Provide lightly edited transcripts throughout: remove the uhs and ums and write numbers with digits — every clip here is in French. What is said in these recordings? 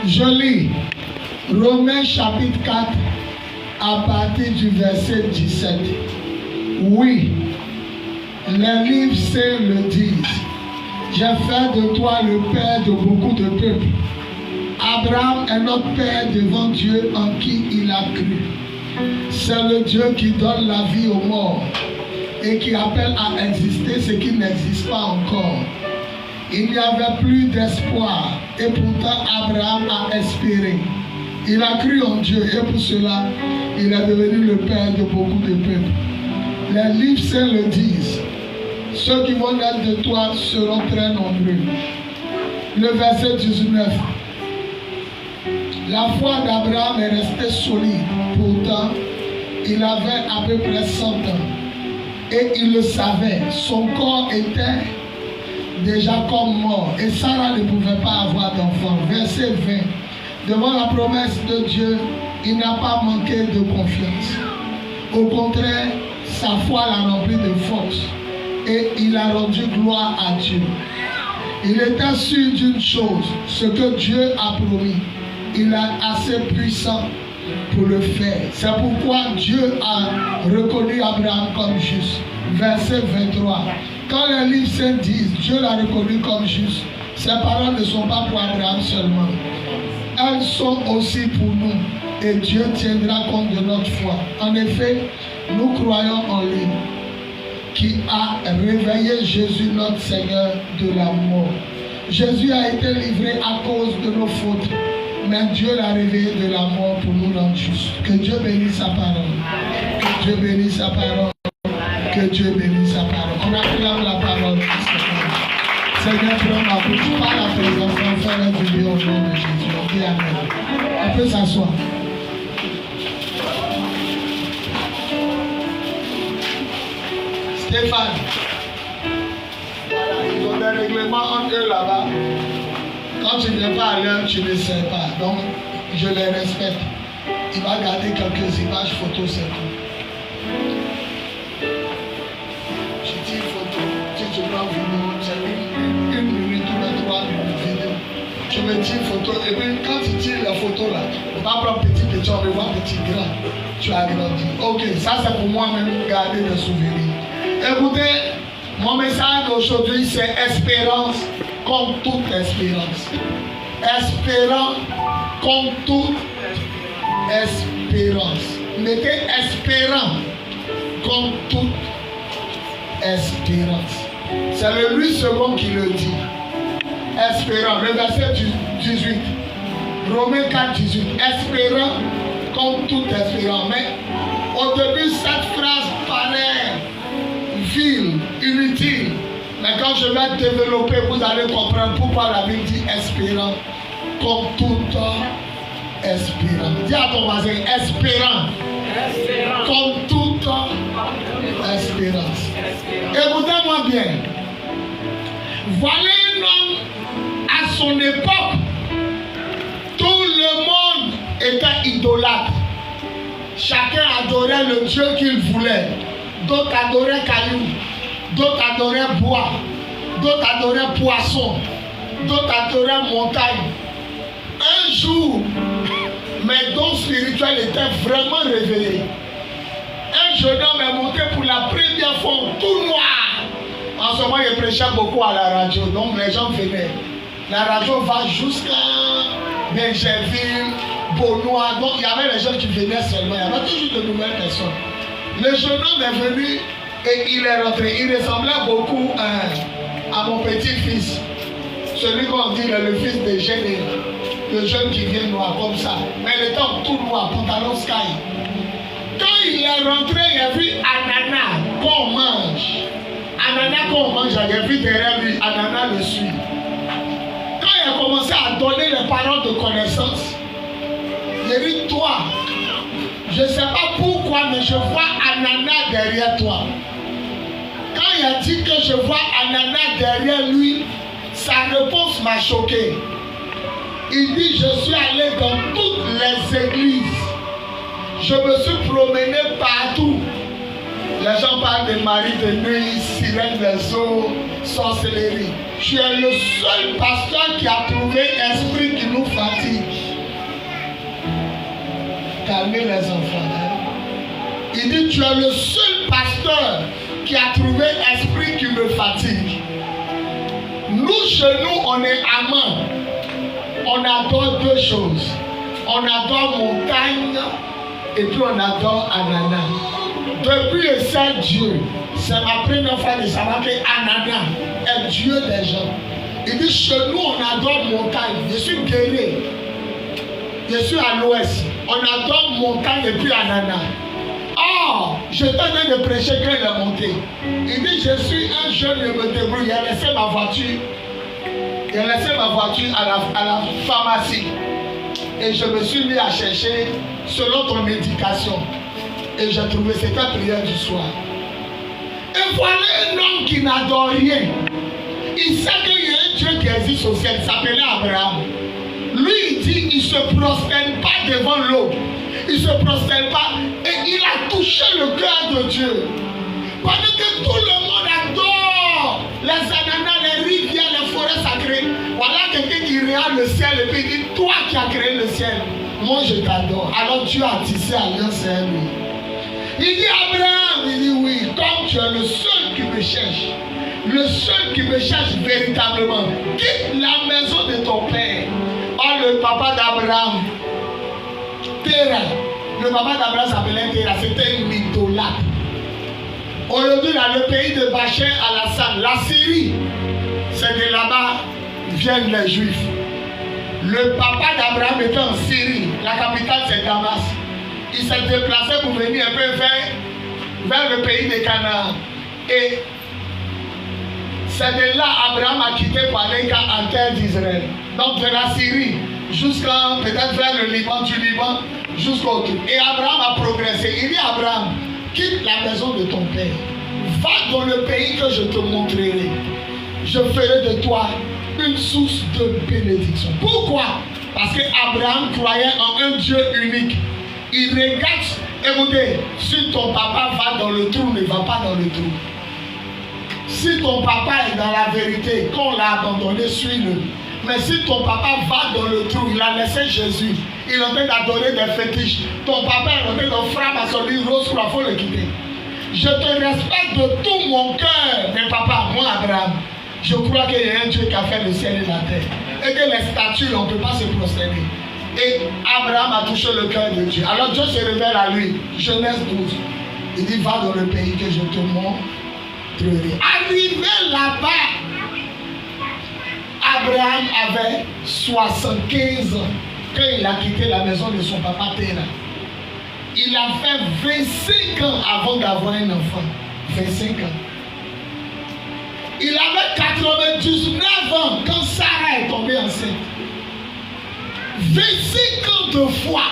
Je lis Romains chapitre 4 à partir du verset 17. Oui, les livres saints le disent. J'ai fait de toi le père de beaucoup de peuples. Abraham est notre père devant Dieu en qui il a cru. C'est le Dieu qui donne la vie aux morts et qui appelle à exister ce qui n'existe pas encore. Il n'y avait plus d'espoir et pourtant Abraham a espéré. Il a cru en Dieu et pour cela, il est devenu le père de beaucoup de peuples. Les livres saints le disent. Ceux qui vont naître de toi seront très nombreux. Le verset 19. La foi d'Abraham est restée solide. Pourtant, il avait à peu près 100 ans. Et il le savait. Son corps était déjà comme mort. Et Sarah ne pouvait pas avoir d'enfant. Verset 20. Devant la promesse de Dieu, il n'a pas manqué de confiance. Au contraire, sa foi l'a rempli de force. Et il a rendu gloire à Dieu. Il était sûr d'une chose, ce que Dieu a promis. Il est assez puissant pour le faire. C'est pourquoi Dieu a reconnu Abraham comme juste. Verset 23. Quand les livres saints disent Dieu l'a reconnu comme juste, ces paroles ne sont pas pour Abraham seulement. Elles sont aussi pour nous. Et Dieu tiendra compte de notre foi. En effet, nous croyons en lui, qui a réveillé Jésus notre Seigneur de la mort. Jésus a été livré à cause de nos fautes, mais Dieu l'a réveillé de la mort pour nous rendre justes. Que Dieu bénisse sa parole. Que Dieu bénisse sa parole. Que Dieu bénisse sa parole. On acclame la parole. Seigneur, prends ma bouche, parle à tes enfants, fais-leur du bien au nom de Jésus. On dit amen. On peut s'asseoir. Stéphane, voilà, ils ont des règlements entre eux là-bas. Quand tu ne viens pas à l'heure, tu ne sais pas. Donc, je les respecte. Il va garder quelques images photos, c'est tout. Je dis photo, si tu prends vidéo, c'est une minute ou 3 minutes vidéo. Tu me dis photo, et puis quand tu tires la photo là, on va prendre petit, on va voir petit, grand. Tu as grandi. Ok, ça c'est pour moi-même garder des souvenirs. Écoutez, mon message d'aujourd'hui c'est espérance comme toute espérance. Espérant comme toute espérance. Mettez espérant comme toute espérance. C'est le lui second qui le dit. Espérant. Le verset 18. Romains 4, 18. Espérant comme toute espérance. Mais au début, cette phrase paraît vile, inutile. Mais quand je vais développer, vous allez comprendre pourquoi la Bible dit espérant comme toute espérance. Dis à ton voisin, espérant comme toute espérance. Écoutez-moi bien. Voilà un homme, à son époque, tout le monde était idolâtre. Chacun adorait le Dieu qu'il voulait. D'autres adoraient cailloux, d'autres adoraient bois, d'autres adoraient poisson, d'autres adoraient montagne. Un jour, mes dons spirituels étaient vraiment réveillés. Un jeune homme est monté pour la première fois tout noir. En ce moment, il prêchait beaucoup à la radio, donc les gens venaient. La radio va jusqu'à Benjerville, Beaunois, donc il y avait les gens qui venaient seulement. Il y avait toujours de nouvelles personnes. Le jeune homme est venu et il est rentré. Il ressemblait beaucoup à mon petit-fils. Celui qu'on dit le fils de Géné. Le jeune qui vient noir comme ça. Mais il était en tout noir, pantalon sky. Quand il est rentré, il a vu ananas qu'on mange. Ananas qu'on mange, il a vu derrière lui, ananas le suit. Quand il a commencé à donner les paroles de connaissance, il a dit, toi, je ne sais pas pourquoi, mais je vois ananas derrière toi. Quand il a dit que je vois ananas derrière lui, sa réponse m'a choqué. Il dit, je suis allé dans toutes les églises. Je me suis promené partout. Les gens parlent de mari de nuit, sirène des eaux, sorcellerie. Tu es le seul pasteur qui a trouvé esprit qui nous fatigue. Calmez les enfants. Hein? Il dit, tu es le seul pasteur qui a trouvé esprit qui me fatigue. Nous, chez nous, on est amants. On adore deux choses. On adore montagne et puis on adore ananas. Depuis le Saint-Dieu, c'est ma première fois de savoir que ananas est Dieu des gens. Il dit, chez nous, on adore montagne. Je suis guéri. Je suis à l'ouest. On adore montagne et puis ananas. Oh, je tenais de prêcher quand il est monté. Il dit, je suis un jeune, je me débrouille. Il a laissé ma voiture. Il a laissé ma voiture à la pharmacie. Et je me suis mis à chercher selon ton médication. Et j'ai trouvé cette prière du soir. Et voilà un homme qui n'adore rien. Il sait qu'il y a un Dieu qui existe au ciel. Il s'appelait Abraham. Lui, il dit, il ne se prosterne pas devant l'eau. Il ne se prosterne pas. Et il a touché le cœur de Dieu. Pendant que tout le monde adore les ananas, les rivières, les forêts sacrées. Voilà quelqu'un qui regarde le ciel et puis il dit, toi qui as créé le ciel, moi je t'adore. Alors Dieu a tissé alliance avec lui. Il dit Abraham, il dit oui, comme tu es le seul qui me cherche, le seul qui me cherche véritablement, quitte la maison de ton père. Oh, le papa d'Abraham, Terah, le papa d'Abraham s'appelait Terah, c'était une idolâtre. Aujourd'hui, dans le pays de Bachar al-Assad, la Syrie, c'est de là-bas viennent les Juifs. Le papa d'Abraham était en Syrie, la capitale c'est Damas. Il s'est déplacé pour venir un peu vers le pays de Canaan. Et c'est de là Abraham a quitté pour aller en terre d'Israël. Donc de la Syrie jusqu'à peut-être vers le Liban, du Liban jusqu'au tout. Et Abraham a progressé. Il dit Abraham, quitte la maison de ton père. Va dans le pays que je te montrerai. Je ferai de toi une source de bénédiction. Pourquoi? Parce que Abraham croyait en un Dieu unique. Il regarde, écoutez, si ton papa va dans le trou, ne va pas dans le trou. Si ton papa est dans la vérité, quand on l'a abandonné, suis-le. Mais si ton papa va dans le trou, il a laissé Jésus, il est en train d'adorer des fétiches. Ton papa est en train de frapper à son lit rose, il faut le quitter. Je te respecte de tout mon cœur, mais papa, moi Abraham, je crois qu'il y a un Dieu qui a fait le ciel et la terre. Et que les statues, on ne peut pas se prosterner. Et Abraham a touché le cœur de Dieu. Alors Dieu se révèle à lui. Genèse 12. Il dit, va dans le pays que je te montrerai. Arrivé là-bas, Abraham avait 75 ans quand il a quitté la maison de son papa Terah. Il a fait 25 ans avant d'avoir un enfant. 25 ans. Il avait 99 ans quand Sarah est tombée enceinte. 25 ans de foi.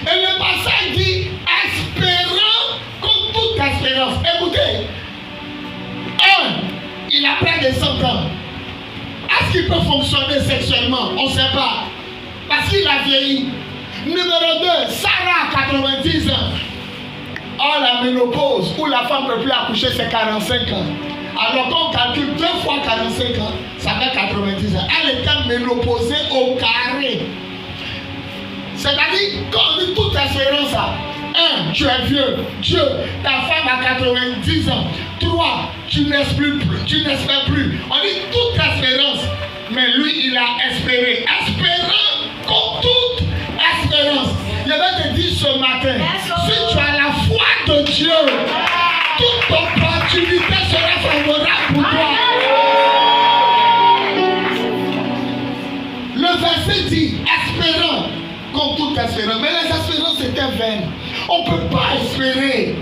Et le passage dit, espérant comme toute espérance. Écoutez, il a près de 100 ans. Est-ce qu'il peut fonctionner sexuellement? On ne sait pas. Parce qu'il a vieilli. Numéro 2, Sarah, 90 ans. Oh, la ménopause, où la femme ne peut plus accoucher, c'est 45 ans. Alors qu'on calcule 2 fois 45 ans, ça fait 90 ans. Elle était ménopausée au carré. C'est-à-dire, quand on dit toute espérance, 1, tu es vieux. 2, ta femme a 90 ans. 3, tu n'espères plus. On dit toute espérance. Mais lui, il a espéré. Espérant comme toute espérance. Je vais te dire ce matin, si tu as la foi de Dieu, toute opportunité sera favorable pour toi. Le verset dit, espérant comme toute espérance. Mais les espérances étaient vaines. On ne peut pas espérer.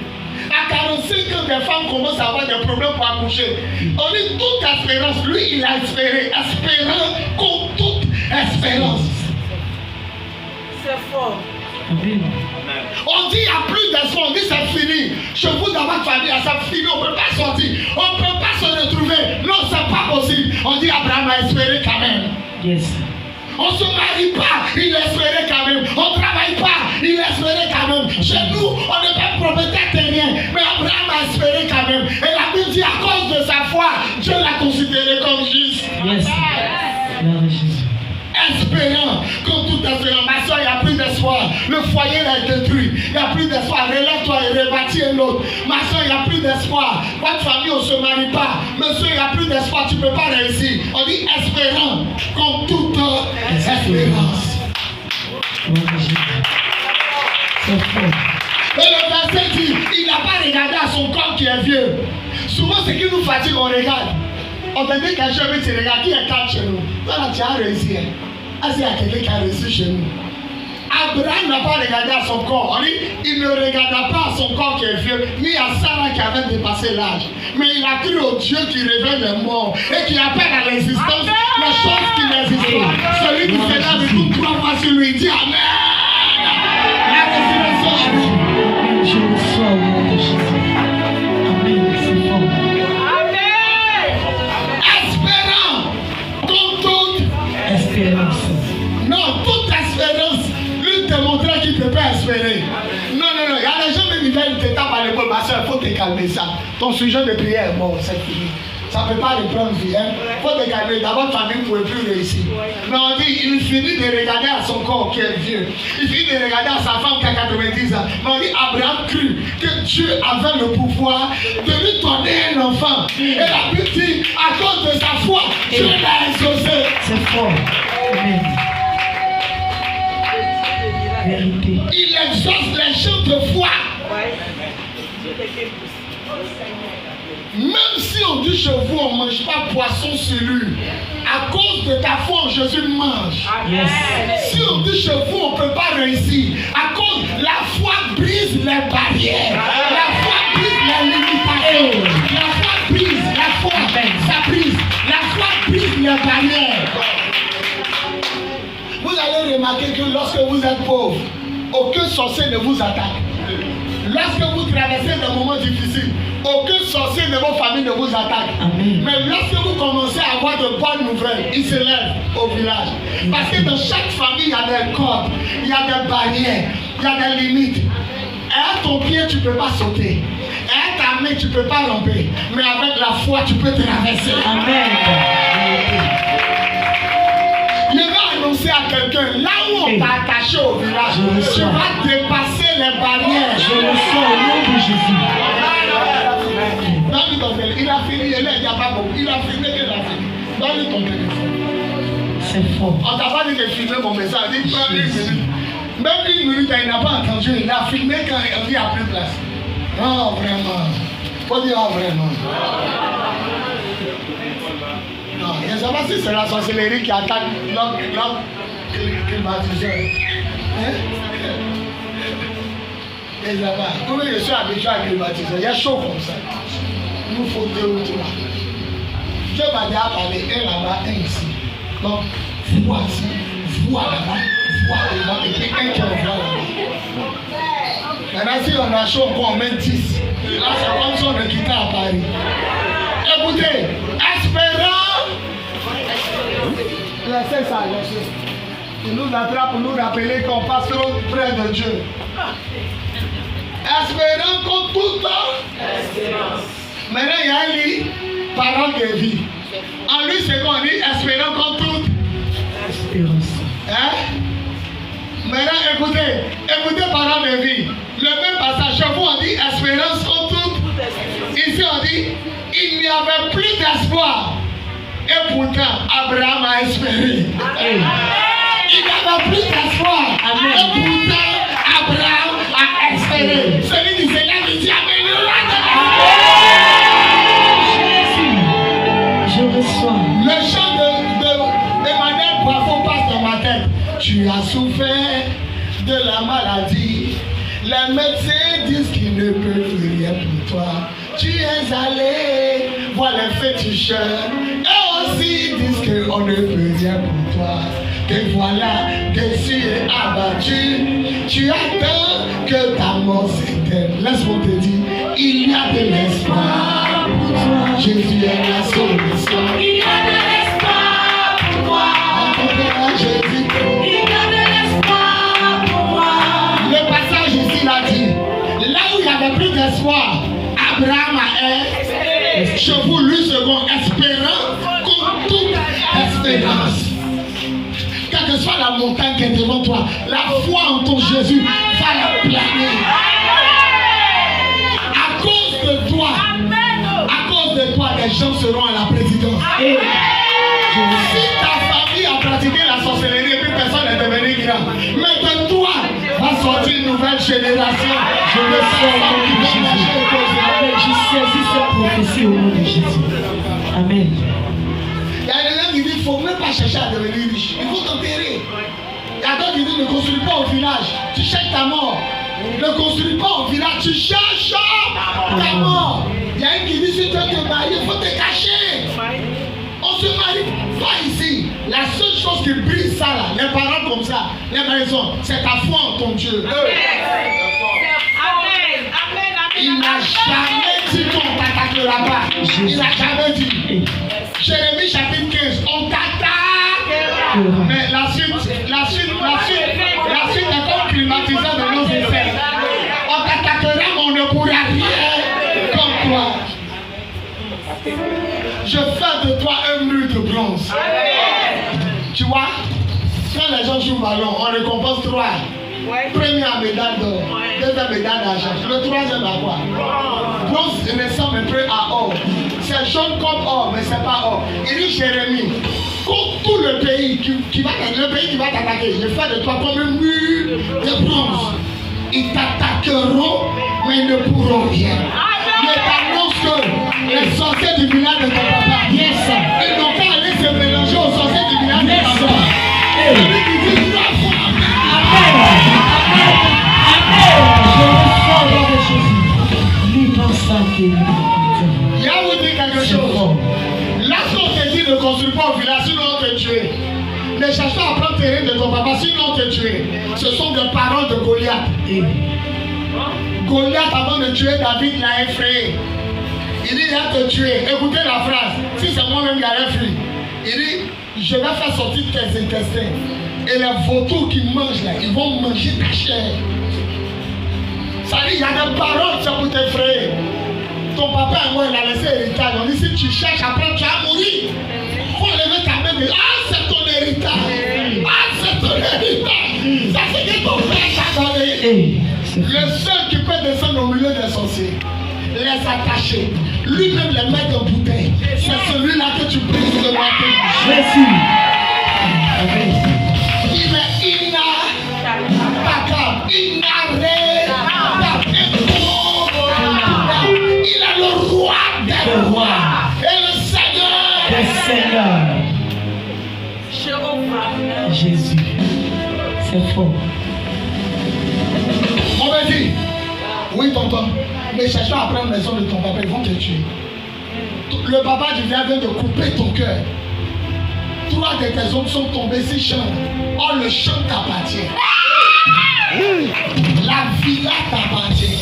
À 45 ans, des femmes commencent à avoir des problèmes pour accoucher. On dit toute espérance. Lui, il a espéré. Espérant comme toute espérance. C'est fort. On dit il n'y a plus d'espoir, on dit c'est fini. Chez vous dans votre famille, c'est fini, on ne peut pas sortir, on ne peut pas se retrouver. Non, c'est pas possible. On dit Abraham a espéré quand même. Yes. On ne se marie pas, il espérait quand même. On ne travaille pas, il espérait quand même. Chez nous, on n'est pas propriétaire de rien. Mais Abraham a espéré quand même. Et la Bible dit, à cause de sa foi, Dieu l'a considéré comme juste. Yes. Espérant, comme tout espérant. Ma soeur, il n'y a plus d'espoir. Le foyer est détruit. Il n'y a plus d'espoir. Relève-toi et rebâtis un autre. Ma soeur, il n'y a plus d'espoir. Votre famille, on ne se marie pas. Monsieur, il n'y a plus d'espoir. Tu ne peux pas réussir. On dit espérant, comme toute espérance. Et le verset dit, il n'a pas regardé à son corps qui est vieux. Souvent, ce qui nous fatigue, on regarde. On te dit qu'un chemin, tu regardes qui est calme chez nous. Voilà, tu as réussi. Est-ce qu'il y a quelqu'un qui a réussi chez nous? Abraham n'a pas regardé à son corps. On dit, il ne regarda pas à son corps qui est vieux, ni à Sarah qui avait dépassé l'âge. Mais il a cru au Dieu qui révèle les morts et qui appelle à l'existence les choses qui n'existent pas. Celui qui s'est là de tout trois fois sur lui dit Amen. La résurrection. Je reçois au nom de Jésus. Amen. C'est fort. Espérance. Non, toute espérance. Lui te montrer qu'il ne peut pas espérer. Non. Il y a des gens qui viennent te taper à l'épaule. Ma soeur, il faut te calmer ça. Ton sujet de prière est mort, c'est fini. Ça ne peut pas reprendre vie. Il faut te calmer. D'abord, ta famille ne pouvait plus réussir. Mais on dit, il finit de regarder à son corps qui est vieux. Il finit de regarder à sa femme qui a 90 ans. Mais on dit, Abraham crut que Dieu avait le pouvoir de lui donner un enfant. Et la Bible dit, à cause de sa foi, Dieu l'a exaucé. C'est fort. Amen. Vérité. Il exauce les gens de foi. Même si on dit chez vous, on ne mange pas poisson sur lui, à cause de ta foi en Jésus, mange. Yes. Si on dit chez vous, on ne peut pas réussir, à cause la foi brise les barrières, la foi brise les limitations, la foi brise, la foi, ça brise, la foi brise les barrières. Vous allez remarquer que lorsque vous êtes pauvre, aucun sorcier ne vous attaque. Lorsque vous traversez des moments difficiles, aucun sorcier de vos familles ne vous attaque. Amen. Mais lorsque vous commencez à avoir de bonnes nouvelles, ils se lèvent au village. Parce que dans chaque famille, il y a des cordes, il y a des barrières, il y a des limites. Et à ton pied, tu ne peux pas sauter. Et à ta main, tu ne peux pas ramper. Mais avec la foi, tu peux traverser. Amen. Je vais annoncer à quelqu'un, là où on t'a attaché au village, tu vas dépasser les barrières. Je le sens au nom de Jésus. Donne-lui ton téléphone. Il a fini, il n'y a pas beaucoup. Il a filmé qu'il a fini. Donne-lui ton téléphone. C'est fort. On t'a pas dit de filmer mon message. Il prend une minute. Même une minute, il n'a pas entendu. Il a filmé quand il n'y a plus de place. Non, vraiment. Faut dire vraiment. Non, je ne sais pas si c'est la sorcellerie qui attaque l'homme climatiseur. Hein? Et là-bas, comme je suis habitué à climatiser, il y a chaud comme ça. Il nous faut 2 ou 3. Dieu m'a déjà parlé, un là-bas, un ici. Donc, voici, vois là-bas, vois là-bas, et puis un qui voit là-bas. Maintenant, si on a chaud, on met 10. Là, c'est comme si on est quitté à Paris. Écoutez, espérant. Laissez ça, laissez. Il nous attrape pour nous rappeler qu'on passe trop près de Dieu. Espérant qu'on tout le temps. Espérance. Maintenant, il y a un livre, parole de vie. En lui, c'est qu'on dit espérant qu'on tout. Espérance. Hein? Maintenant, écoutez parole de vie. Le même passage, chez vous, on dit espérance qu'on tout. Ici, on dit il n'y avait plus d'espoir. Et pourtant, Abraham a espéré. Hey. Il n'y avait plus d'espoir. Amen. Et pourtant, Abraham a espéré. Celui qui s'est là, il dit Amen. Je reçois. Le chant d'Emmanuel Poisson passe dans ma tête. Tu as souffert de la maladie. Les médecins disent qu'ils ne peuvent rien pour toi. Tu es allé voir les féticheurs. Et aussi disent qu'on ne peut rien pour toi. Te voilà déçu et abattu. Tu attends que ta mort s'éteigne. Laisse-moi te dire, il y a de l'espoir pour toi. Jésus est la solution. Il y a de l'espoir pour toi. En ton Jésus. espérance. Quelle que soit la montagne qui est devant toi, la foi en ton Jésus va la planer. À cause de toi, les gens seront à la présidence. Si ta famille a pratiqué la sorcellerie et puis personne n'est devenu grand, mais de toi va sortir une nouvelle génération. Je le sais au nom de Jésus. Je saisis cette prophétie au nom de Jésus. Amen. Il y a des gens qui disent qu'il ne faut même pas chercher à devenir riche. Il faut t'enterrer. Il y a d'autres qui disent ne construis pas au village. Tu cherches ta mort. Ne construis pas au village. Tu cherches ta mort. Il y a une qui dit si tu veux te marier, il faut te cacher. On se marie pas ici. La seule chose qui brise ça là, les parents comme ça, les maisons, c'est ta foi en ton Dieu. Il n'a jamais dit qu'on t'attaquera pas. Il n'a jamais dit. Jérémie chapitre 15, on t'attaque. Mais la suite est comme climatiseur de nos effets. On t'attaquera, mais on ne pourra rien comme toi. Je fais de toi un mur de bronze. Tu vois, quand les gens jouent au ballon, on récompense 3. Première médaille d'or, deuxième médaille d'argent. Le troisième à quoi? Bronze ne semble peu à or. C'est jaune comme or, mais c'est pas or. Il dit Jérémie, contre tout le pays qui va t'attaquer, je fais de toi comme un mur de bronze. Ils t'attaqueront, mais ils ne pourront rien. Je t'annonce que les sorciers du village de ton papa, ils n'ont qu'à aller se mélanger aux sorciers du village de ton papa. Celui qui dit 3 fois il y a vous dire quelque chose. Lorsqu'on te dit ne construis pas au village, sinon on te tuer. Ne cherche pas à prendre terrain de ton papa, sinon on te tuer. Ce sont des paroles de Goliath. Goliath, avant de tuer David, l'a effrayé. Il dit, il va te tuer. Écoutez la phrase. Si c'est moi-même qui l'ai fui. Il dit, je vais faire sortir tes intestins. Et les vautours qui mangent là, ils vont manger ta chair. Ça dit, il y a des paroles, c'est pour t'effrayer. Ton papa et moi, il a laissé héritage. On dit, si tu cherches après, tu vas mourir. Il faut lever ta main et dire, ah, c'est ton héritage. Ah, c'est ton héritage. Ça, c'est que ton père t'a donné. Le seul qui peut descendre au milieu des sorciers, les attacher, lui-même les mettre en bouteille, c'est celui-là que tu brises le matin. Jésus. Amen. Il est inattaquable, il est le roi des rois et le Seigneur des seigneurs. Jésus. C'est fort. On me dit, oui tonton, ne cherche pas à prendre maison de ton papa, ils vont te tuer. Le papa du vient de couper ton cœur. 3 de tes hommes sont tombés si champs. Or le champ t'appartient. La villa t'appartient.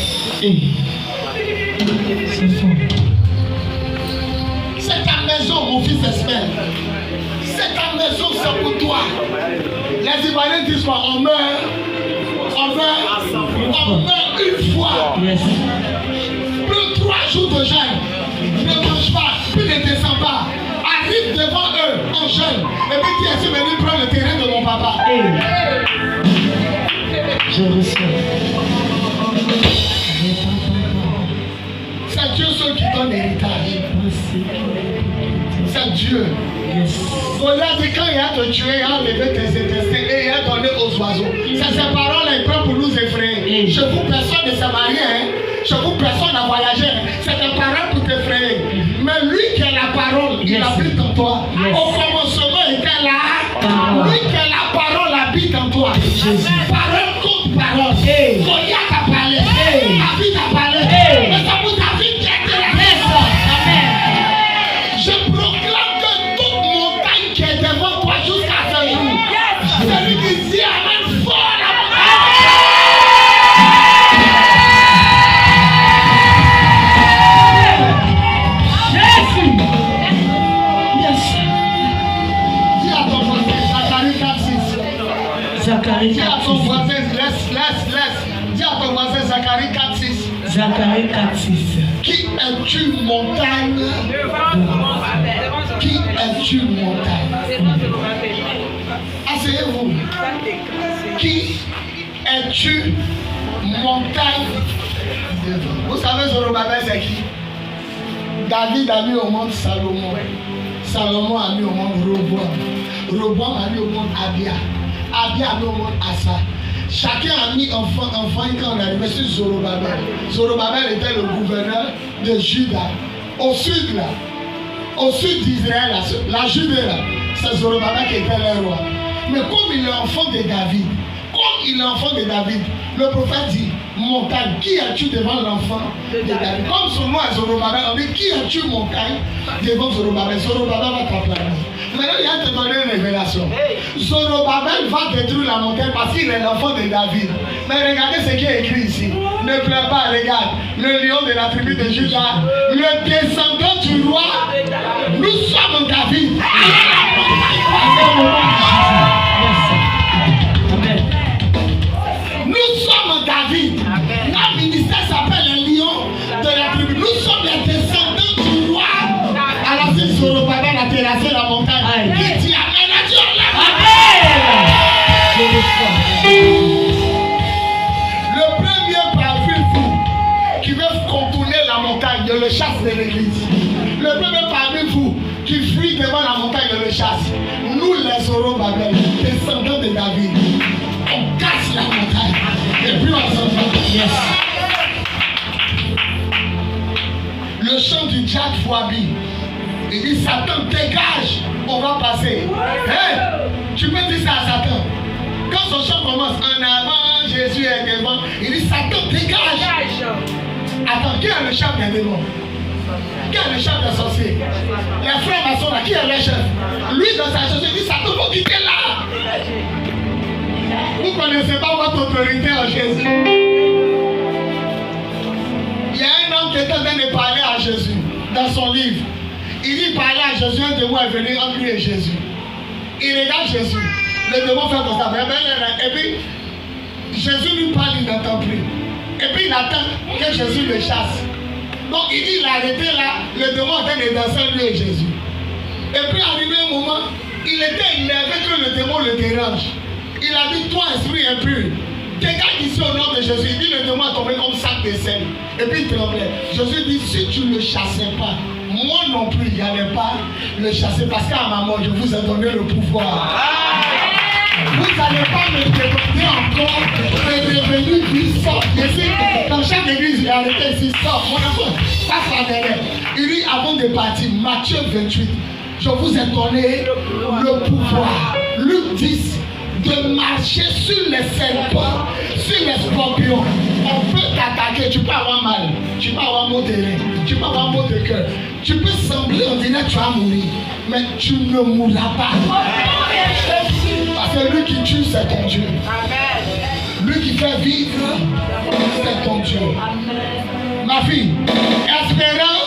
C'est ta maison, mon fils espère. C'est ta maison, c'est pour toi. Les Ivoiriens disent quoi? On meurt une fois. Plus 3 jours de jeûne. Ne mange pas, puis ne descends pas. Arrive devant eux en jeûne. Et puis tu es venu prendre le terrain de mon papa. Je reçois. C'est Dieu seul qui donne l'héritage. C'est Dieu. Goliath dit quand il a te tué, il a enlevé tes intestins et il a donné aux oiseaux. C'est ces paroles là, il prend pour nous effrayer. Chez vous, personne ne s'est marié. Chez vous, personne n'a voyagé. C'est des paroles pour t'effrayer. Mais lui qui a la parole, il habite en toi. Au commencement, il était là. Lui qui a la parole habite en toi. Parole contre parole. Goliath a parlé. David a parlé. Mais ça vous a vu qui était là. Je proclame que toute montagne qui est devant toi jusqu'à ce jour, celui qui dit Amen fort la Jésus. Yes. Dis à ton voisin, Zacharie 4:6. Zacharie Dis à ton 4:6. voisin, laisse. Dis à ton voisin, Zacharie 4:6. Zacharie 4:6. Qui es-tu montagne? Qui es-tu montagne? tu montagne devant. Vous savez, Zorobabel, c'est qui? David a mis au monde Salomon. Salomon a mis au monde Roboam. Roboam a mis au monde Abia. Abia a mis au monde Asa. Chacun a mis enfant quand on est arrivé sur Zorobabel. Zorobabel était le gouverneur de Juda. Au sud, là, au sud d'Israël, la Judée, là, c'est Zorobabel qui était le roi. Mais comme il est enfant de David, le prophète dit, montagne, qui as-tu devant l'enfant de David? Comme son nom est Zorobabel, on dit, qui as-tu montagne devant Zorobabel? Zorobabel va t'appeler. Maintenant, il y a te donner une révélation. Zorobabel va détruire la montagne parce qu'il est l'enfant de David. Mais regardez ce qui est écrit ici. Ne pleure pas, regarde. Le lion de la tribu de Juda, le descendant du roi, nous sommes David. Nous sommes David. Notre ministère s'appelle le lion de la tribu. Nous sommes les descendants du roi. Alors si Zorobabel a terrassé la montagne, qui dit Amen, a dit le premier parmi vous qui veut contourner la montagne, je le chasse de l'église. Le premier parmi vous qui fuit devant la montagne, je le chasse. Nous les Zorobabel, descendants de David, on casse la montagne et puis on s'en va. Le chant du Jack Fouabi, il dit Satan dégage, on va passer. Hey, tu peux dire ça à Satan. Quand son chant commence, en avant, Jésus est devant, il dit Satan dégage. Attends, qui est le chef des démons? Qui est le chef des sorciers? Les frères maçons là, qui est le chef? Lui dans sa chose, il dit Satan, vous quittez là. Vous ne connaissez pas votre autorité en Jésus. Il y a un homme qui est en train de parler à Jésus dans son livre. Il dit parler à Jésus, un démon est venu entre lui et Jésus. Il regarde Jésus. Le démon fait comme ça. Et puis, Jésus lui parle, il n'entend plus. Et puis, il attend que Jésus le chasse. Donc, il dit, il a arrêté là. Le démon est en train de danser lui et Jésus. Et puis, arrivé un moment, il était énervé que le démon le dérange. Il a dit, toi, esprit impur, dégage ici au nom de Jésus. Il dit, le démon est tombé comme sac de sel. Et puis, il tremblait. Jésus dit, si tu ne le chassais pas, moi non plus, il n'allait pas le chasser parce qu'à ma mort, je vous ai donné le pouvoir. Vous n'allez pas me demander encore de devenir puissant. Dans chaque église, il y a arrêté ici, sort. Mon enfant, passe en derrière. Il dit, avant de partir, Matthieu 28, je vous ai donné le pouvoir. Luc 10, de marcher sur les serpents, sur les scorpions. On peut t'attaquer, tu peux avoir mal, tu peux avoir mot de rein, tu peux avoir mot de cœur. Tu peux sembler, on dirait que tu vas mourir, mais tu ne mourras pas. Parce que lui qui tue, c'est ton Dieu. Lui qui fait vivre, c'est ton Dieu. Ma fille, espérant,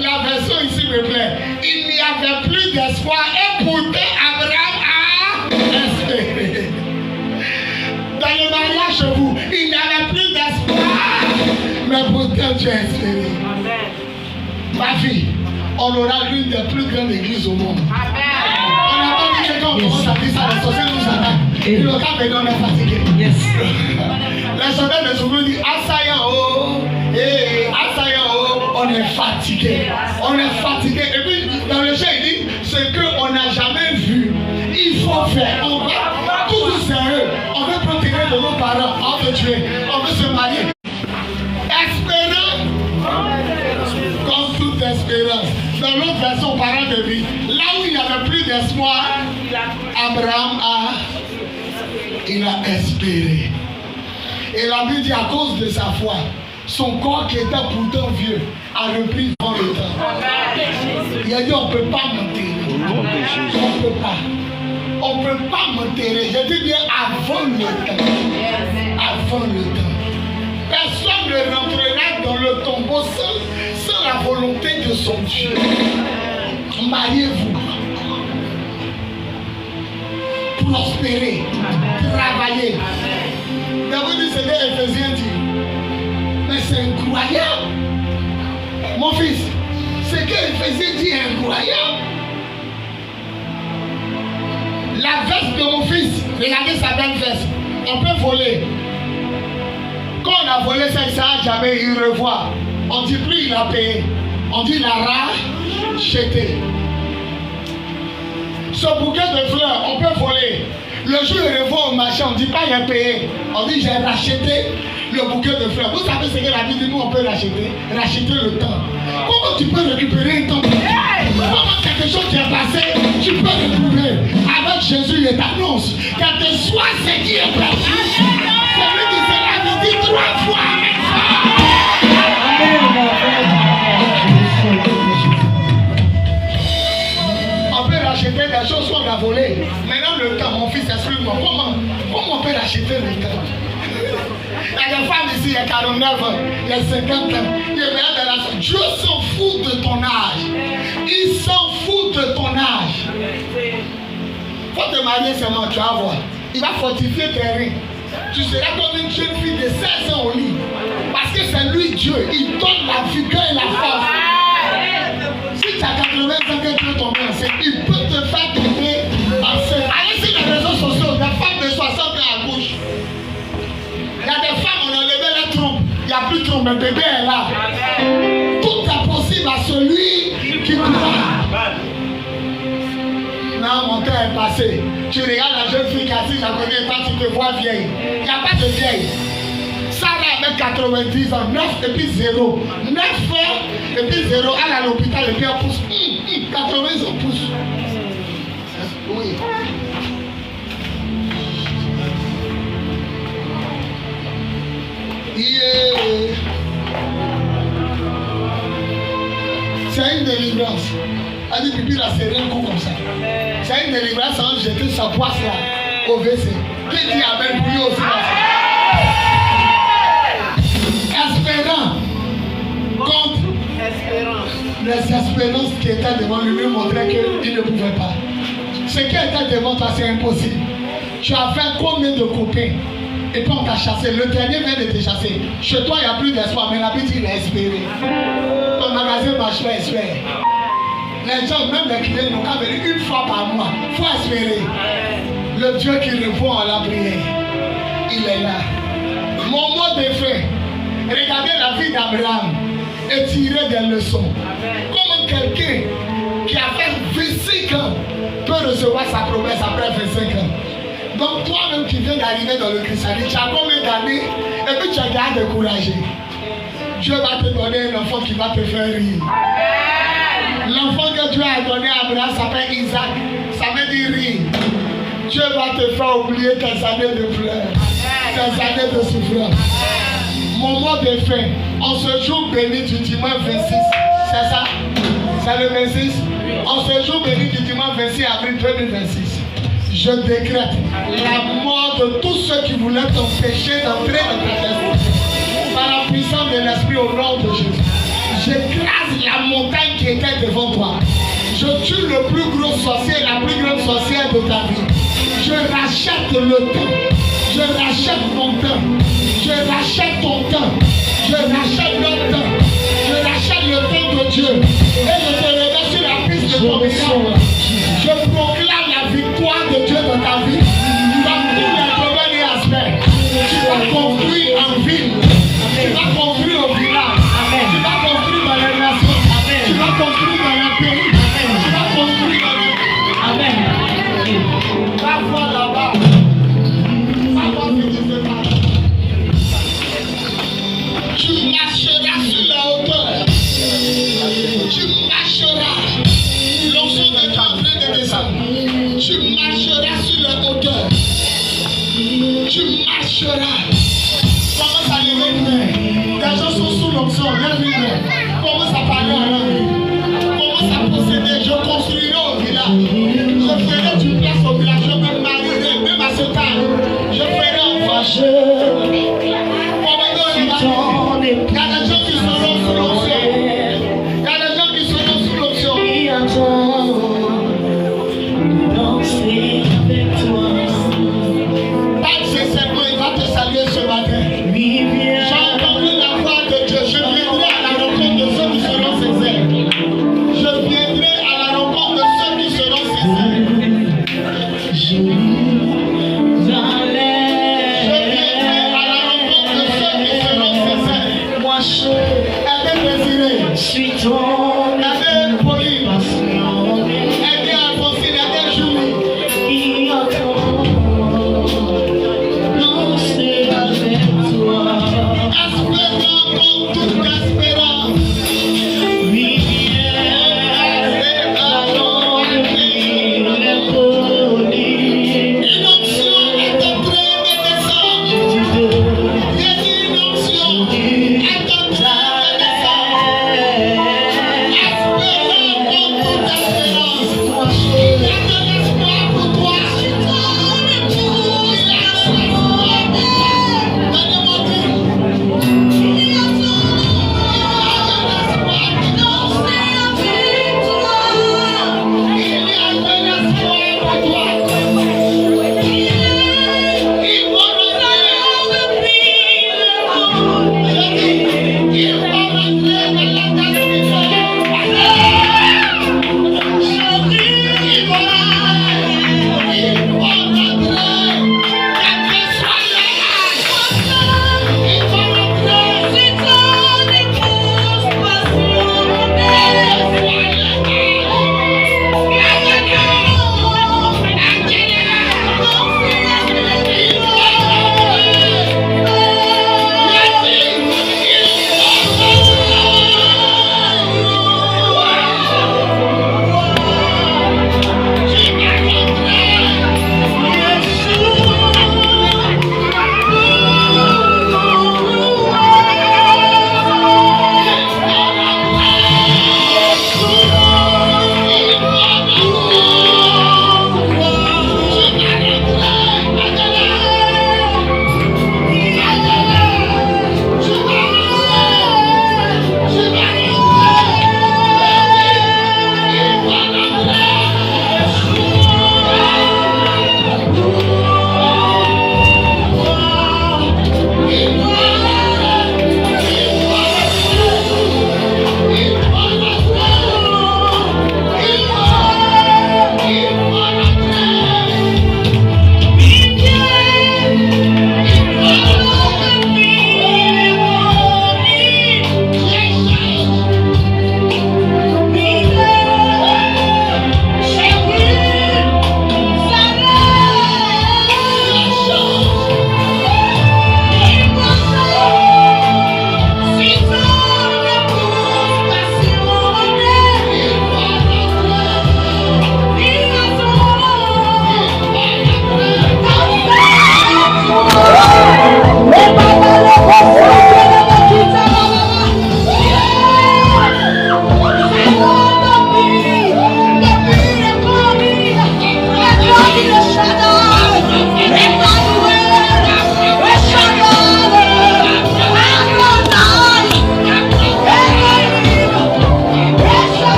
la version ici me plaît. Il n'y avait plus d'espoir et pourtant Abraham a espéré. Dans le mariage chez vous, il n'y avait plus d'espoir, mais pourtant tu as espéré. Ma fille, on aura l'une des plus grandes églises au monde. On n'a pas dit que quand on commence à dire ça, les sorciers nous attaquent. Et le cas maintenant on est fatigué. Les soldats de Zoumou disent Assaillant, oh, assaillant, oh, on est fatigué. On est fatigué. Et puis dans le chant il dit ce qu'on n'a jamais vu, il faut faire. On va tout sérieux. On veut protéger de nos parents, on veut tuer, on veut se marier. Espérant comme toute espérance. Dans l'autre version, parent de vie, là où il n'y avait plus d'espoir, Abraham il a espéré. Et la Bible dit à cause de sa foi, son corps qui était pourtant vieux a repris dans le temps. Il a dit on ne peut pas m'enterrer. On ne peut pas. On ne peut pas m'enterrer. Je dis bien avant le temps. Avant le temps. Personne ne rentrera dans le tombeau sans la volonté de son Dieu. Mariez-vous. Prospérer. Travailler. David dit ce que Éphésiens dit. Mais c'est incroyable. Mon fils, ce que Éphésiens dit est incroyable. La veste de mon fils, regardez sa belle veste. On peut voler. Quand on a volé ça, il ne s'arrête jamais, il revoit. On dit plus il a payé. On dit il a racheté. Ce bouquet de fleurs, on peut voler. Le jour où il revoit au marché, on ne dit pas il a payé. On dit j'ai racheté le bouquet de fleurs. Vous savez ce que la Bible dit, nous on peut racheter. Racheter le temps. Comment tu peux récupérer un temps? Comment quelque chose qui est passé, tu peux récupérer. Avec Jésus, il t'annonce quel que soit ce qui est perdu. C'est lui qui se l'a dit 3 fois. On peut racheter des choses qu'on a volées. Maintenant le temps, mon fils, explique-moi, comment on peut racheter le temps? Il y a des femmes ici, il y a 49 ans, il y a 50 ans, il y a de la... Dieu s'en fout de ton âge. Il s'en fout de ton âge. Faut te marier seulement, tu vas voir. Il va fortifier tes reins. Tu seras comme une jeune fille de 16 ans au lit. Parce que c'est lui Dieu. Il donne la vigueur et la force. Si tu as 80 ans que tu veux tomber enceinte, il peut te faire tomber enceinte. Allez sur les réseaux sociaux, des femmes de 60 ans à gauche. Il y a des femmes, on a enlevé les trompes. Il n'y a plus de trompe, le bébé est là. Tout est possible à celui qui croit. Non, mon temps est passé. Tu regardes la jeune fille qui a assise à côté de toi, tu te vois vieille. Il n'y a pas de vieille. Sarah avec 90 ans, 9 et puis 0. 9 ans et puis 0. Elle est à l'hôpital et puis elle pousse. 80 ans pousse. Oui. Yeah. C'est une délivrance. Elle dit pipi là, c'est un coup comme ça. C'est une délivrance sans jeter sa poisse là au WC. Qui dit amen pour lui aussi là? Espérant contre les espérances qui étaient devant lui montraient qu'il ne pouvait pas. Ce qui était devant toi, c'est impossible. Tu as fait combien de copains? Et puis on t'a chassé. Le dernier vient de te chasser. Chez toi, il n'y a plus d'espoir, mais la petite, il a espéré. Ton magasin marche pas, espère. Les gens, même les clients, n'ont qu'à venir une fois par mois. Il faut espérer. Le Dieu qui répond à la prière, il est là. Mon mot de fin, regardez la vie d'Abraham et tirez des leçons. Comment quelqu'un qui a fait 25 ans peut recevoir sa promesse après 25 ans? Donc toi-même qui viens d'arriver dans le christianisme, tu as combien d'années et puis tu as déjà découragé. Dieu va te donner un enfant qui va te faire rire. L'enfant que Dieu a donné à Abraham s'appelle Isaac. Ça veut dire rire. Dieu va te faire oublier tes années de pleurs, tes années de souffrance. Mon mot de fin, en ce jour béni du dimanche 26, c'est ça? C'est le 26? En ce jour béni du dimanche 26 avril 2026. Je décrète la mort de tous ceux qui voulaient t'empêcher d'entrer dans ta destinée. Par la puissance de l'Esprit au nom de Jésus. J'écrase la montagne qui était devant toi. Je tue le plus gros sorcier, la plus grande sorcière de ta vie. Je rachète le temps. Je rachète mon temps. Je rachète ton temps. Je rachète notre temps. Je rachète le temps de Dieu. Et je te remets sur la piste de ton miracle. Je proclame la victoire de Dieu dans ta vie. Dans tous les domaines et aspects. Tu vas construire en ville. Tu vas construire au village. Tu vas construire dans les nations. Tu vas construire dans les pays. Tu vas construire dans les... Amen. Va voir là-bas. Va voir ce qui se passe. Tu marcheras sur la hauteur. Tu marcheras. L'onction de Dieu en train de descendre. Tu marcheras sur la hauteur. Tu marcheras. Commence à lever une main. Les gens sont sous l'onction. Lève une main. Commence à parler en langue. Commence à procéder. Je construirai au village. Je ferai du place au village. Je me marierai. Même à ce temps. Je ferai un vache. Il y a des gens qui seront sous l'onction. Il y a des gens qui seront sous l'onction. Parle sincèrement, il va te saluer ce matin. J'ai entendu la voix de Dieu. Je viendrai à la rencontre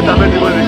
ta main devant l'écran.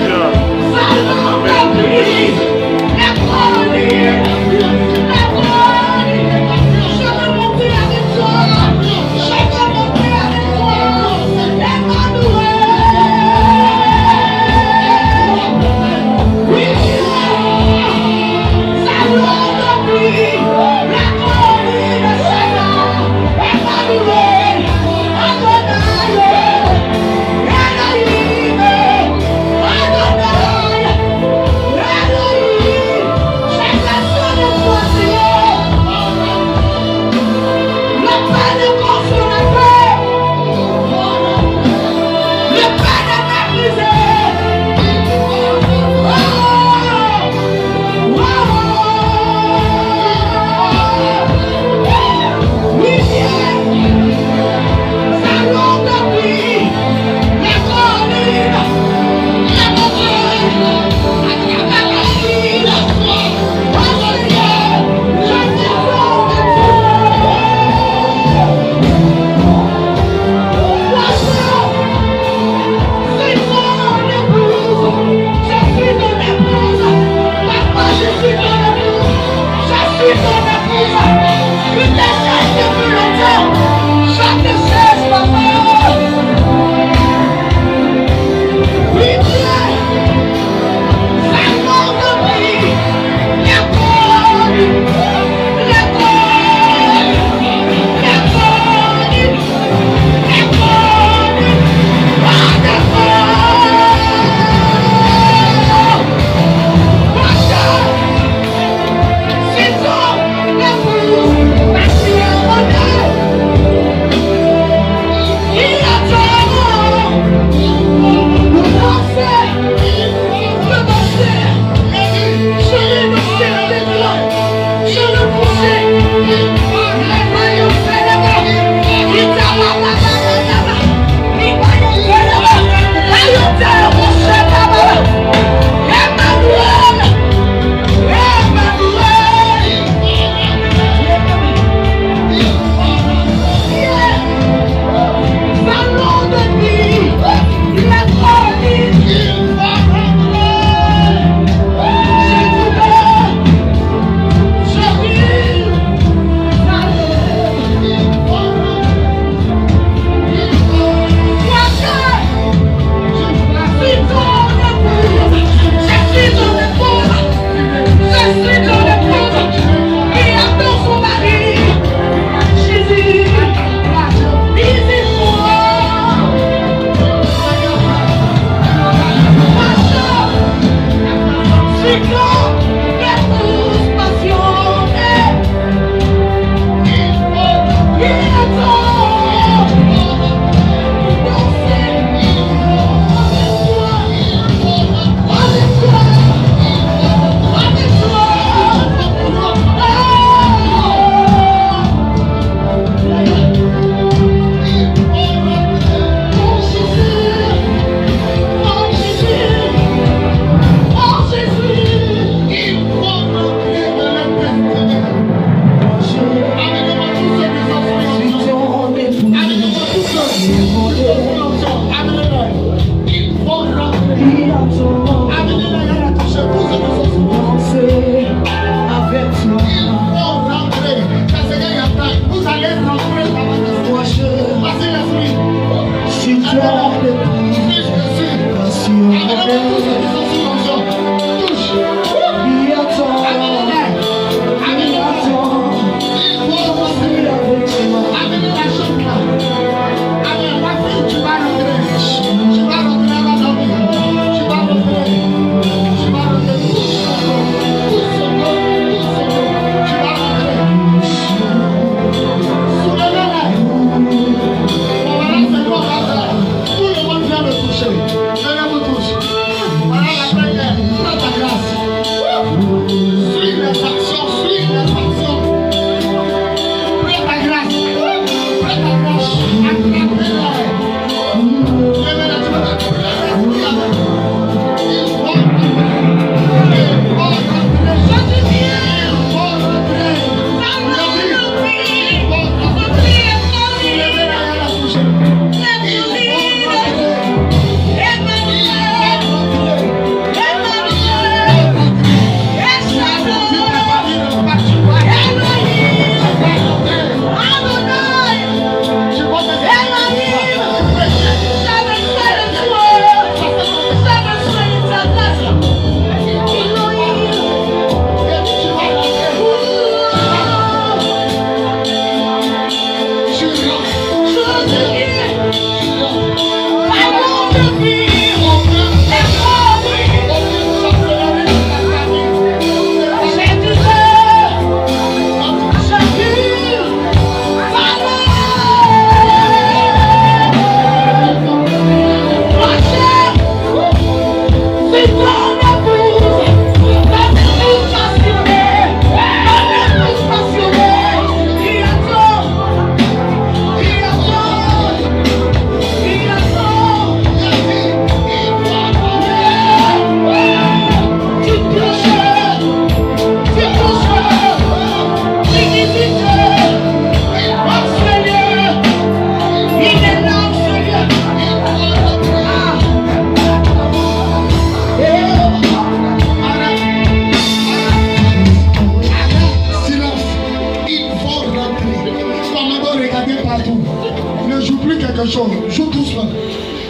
quelque chose. Joue doucement.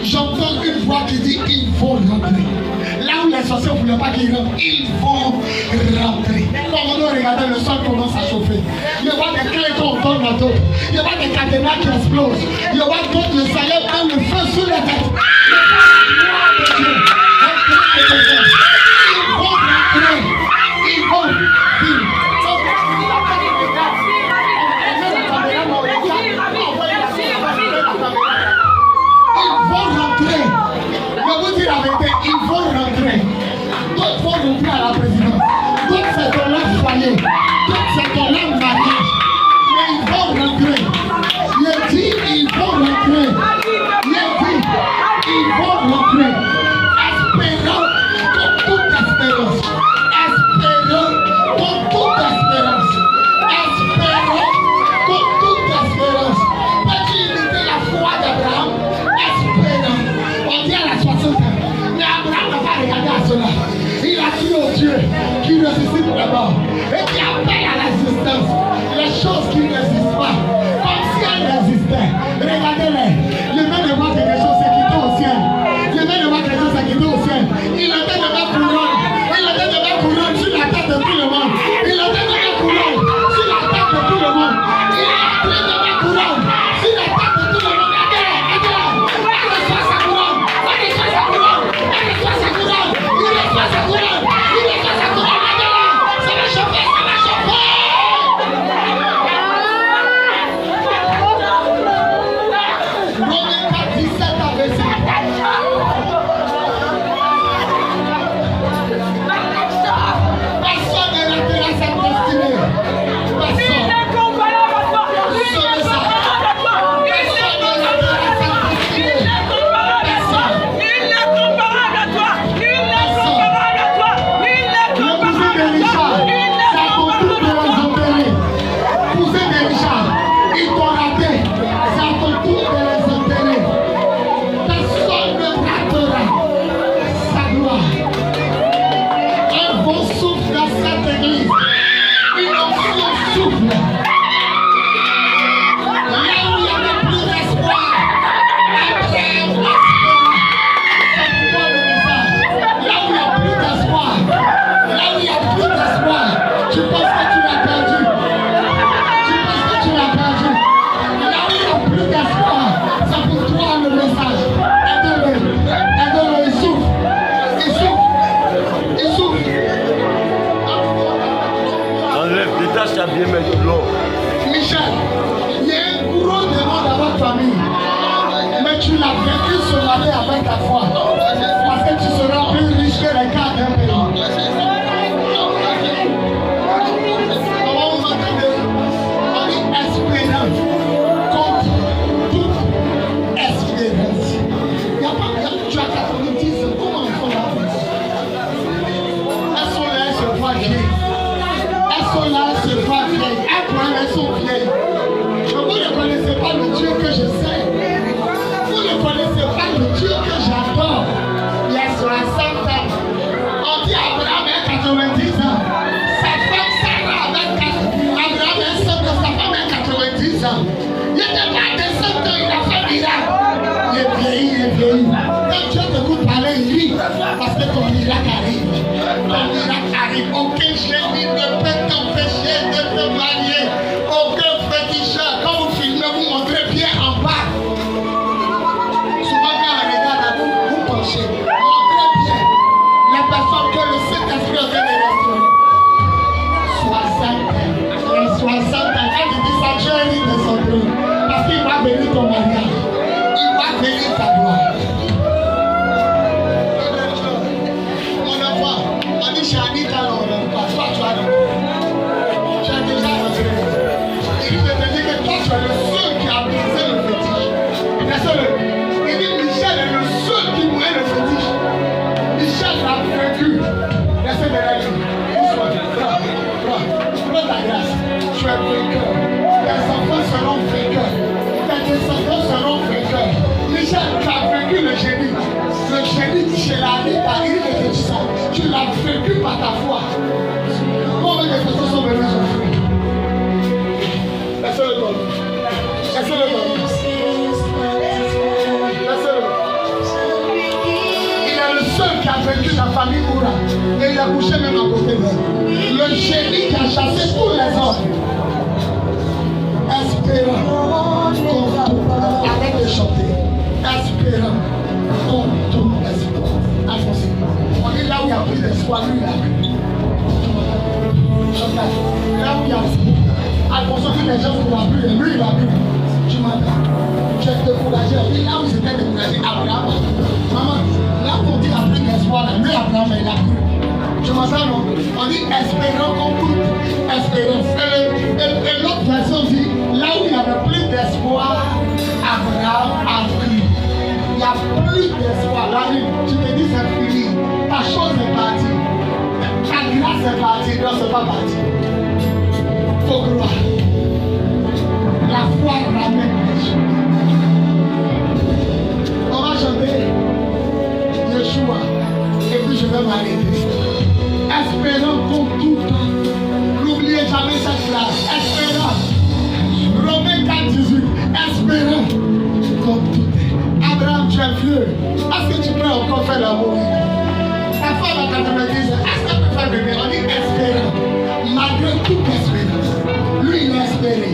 J'entends une voix qui dit ils vont rentrer. Là où les sorciers ne voulaient pas qu'ils rentrent, ils vont rentrer. Comme on doit regarder, le sol commence à chauffer. Il y aura des clés qu'on donne à d'autres. Il y aura des cadenas qui explosent. Il y aura d'autres, le salaire prend le feu sur la tête. Ils vont rentrer. Ils vont rentrer. Je vous dis la vérité, ils vont rentrer. D'autres vont rentrer à la présidence. D'autres c'est dans leur foyer. D'autres c'est dans leur mariage. Mais ils vont rentrer. Il dit, ils vont rentrer. Il dit, ils vont rentrer. Espérant comme toute espérance. Espérant comme toute espérance. Espérant comme toute espérance. Peux-tu imiter la foi d'Abraham? Espérant. On dit à la 60 ans. Mais Abraham n'a pas regardé à cela. Il a cru au Dieu qui ressuscite d'abord et qui appelle à l'existence les choses qui ne résistent pas, comme si elles résistaient. Regardez-les. Le main de moi quelque chose s'est quitté au ciel. Le main de moi quelque chose s'est quitté au ciel. Il a fait de ma couronne. Il a fait de ma couronne sur la tête de tout le monde. Il a fait de ma couronne sur la tête de tout le monde. Il a fait de ma couronne sur la tête de tout le monde. Michel, il y a un gros demande dans votre famille, mais tu l'as vécu ce matin avec ta foi, parce que tu seras plus riche que les gars d'un pays. Comment vous m'entendez? On dit espérance contre toute espérance. Il n'y a pas, tu as 90 ans, comment ils font la vie? Elles sont là, elles se voient vieilles. Elles sont là, elles se voient vieilles. Elles sont vieilles. Mais vous ne connaissez pas le Dieu que je sais. Vous ne connaissez pas le Dieu que j'adore. Il y a 60 ans. On dit Abraham a 90 ans. Sa femme Sarah avait 4 ans. Abraham est seul de sa femme a 90 ans. Il n'était pas de 100 ans, il a fait miracle. Il est vieilli, il est vieilli. Quand Dieu t'écoute parler, il rit. Parce que ton miracle arrive. Ton miracle arrive. Aucun génie ne peut t'empêcher de te marier. Aucun féticheur. Quand vous filmez, vous montrez bien en bas. Souvent, quand on regarde à vous, vous penchez. Montrez bien la personne que le Saint-Esprit a fait de restaurer. 60 ans. Quand il dit ça, Dieu rit de son trône. Parce qu'il va bénir ton mariage. Il va bénir ta gloire. On ne voit. On dit chez Anita, on ne voit pas. Toi, tu as le. Tu as déjà rentré. Il veut te dire que toi, tu es le seul qui a brisé le fétiche. Il dit Michel est le seul qui mourait le fétiche. Michel l'a vaincu. Laissez derrière lui. Prends ta grâce. Tu es vainqueur. Tes enfants seront vainqueurs. Tes descendants seront vainqueurs. Michel, tu as vaincu le génie. Le génie chez la vie, ta grille de féticheur. Tu l'as vaincu par ta foi. Combien de personnes sont venues souffrir? Laissez-le tomber. Laissez-le tomber. a couché même à côté d'elle. Le génie qui a chassé tous les hommes. Espérant contre tout. Arrête de chanter. Espérant contre tout espoir. Avancez. On est là où il y a plus d'espoir, lui, il a cru. Là où il y a attention que les gens ne voient plus, lui, il a cru. Tu m'entends? Tu es découragé. Là où ils étaient découragés, Abraham. Maman, là où on dit à plus d'espoir, lui, Abraham, il a cru. Tu m'entends, non? On dit espérant comme toute espérance. Et l'autre version dit, là où il n'y avait plus d'espoir, Abraham a cru. Il n'y a plus d'espoir. Là, tu te dis, c'est fini. Ta chose est partie. Ta grâce est partie. Non, c'est pas parti. Faut croire. La foi ramène les choses. On va chanter Yeshua. Et puis je vais m'arrêter. Espérant contre tout temps. N'oubliez jamais cette phrase. Espérant. Romains 4:18. Espérant contre tout temps. Abraham, tu es vieux. Est-ce que tu peux encore faire l'amour? Ta femme à 90 ans. Est-ce qu'elle peut faire bébé? On dit espérant. Malgré toute espérance. Lui, il a espéré.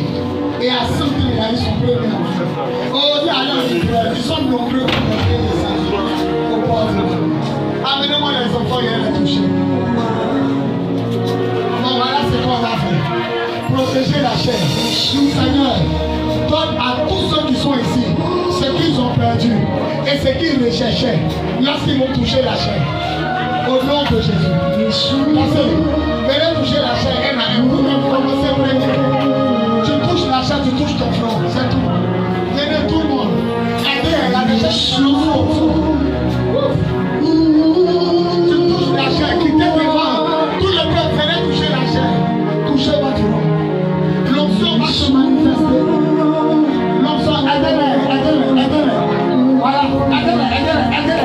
Et à 100 ans, il a eu son premier enfant. Oh, Dieu, alors, ils sont nombreux pour porter des enfants au port de l'eau. Amenez-moi les enfants, il y a les toucher. Bon, voilà ce qu'on va faire. Protéger la chair. Seigneur, donne à tous ceux qui sont ici ce qu'ils ont perdu et ce qu'ils recherchaient lorsqu'ils vont toucher la chair. Au nom de Jésus. Passez, venez toucher la chair un à un. Vous commencez premier. Tu touches la chair, tu touches ton front. C'est tout. Venez tout le monde. Aidez la recherche. Tu touches la chair, quittez devant. Tout le peuple, venez toucher la chair. Touchez votre front. L'onction va se manifester. L'onction, aidez-les. Voilà, aidez-les.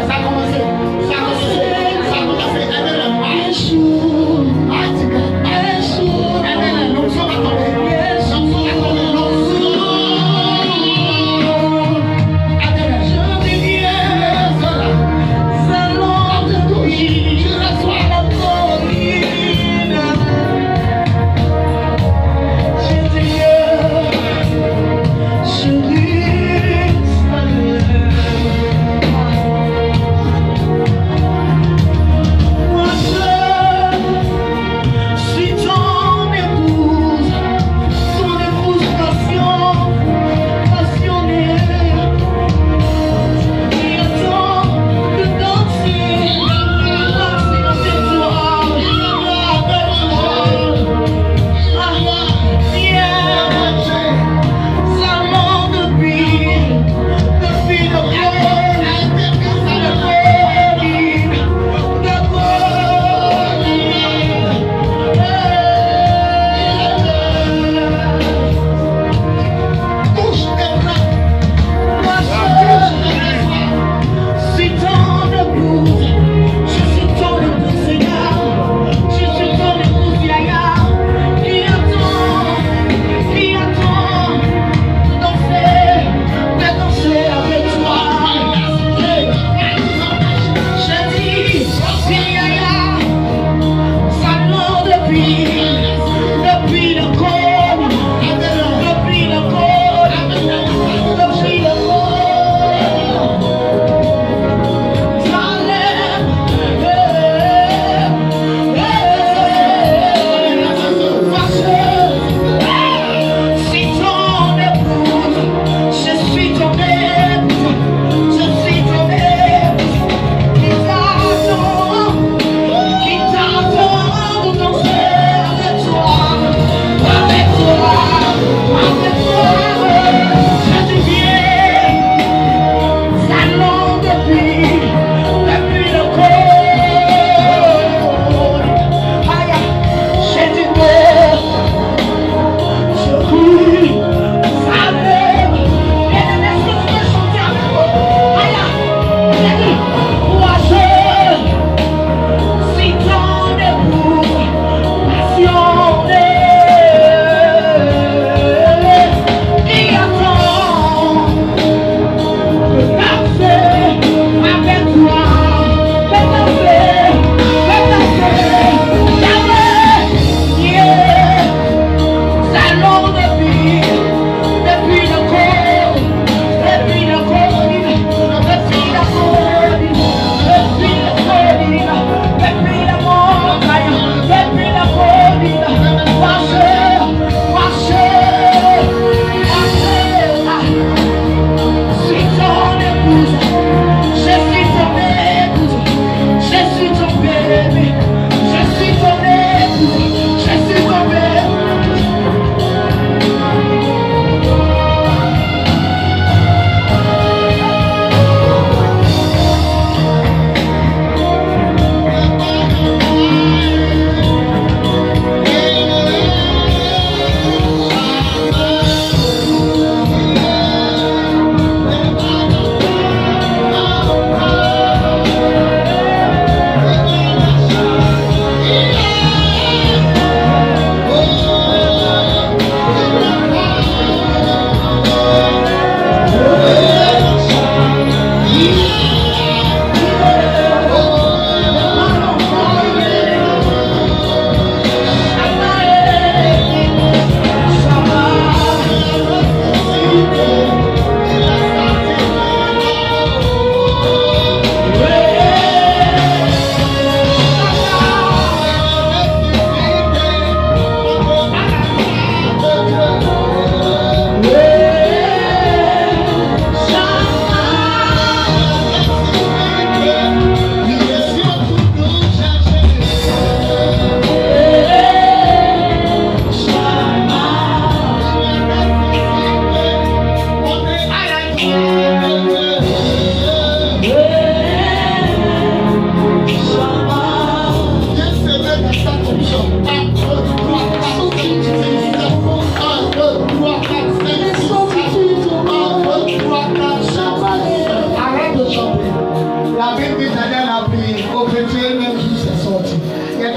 Ça a commencé. Aidez-les. L'onction va tomber.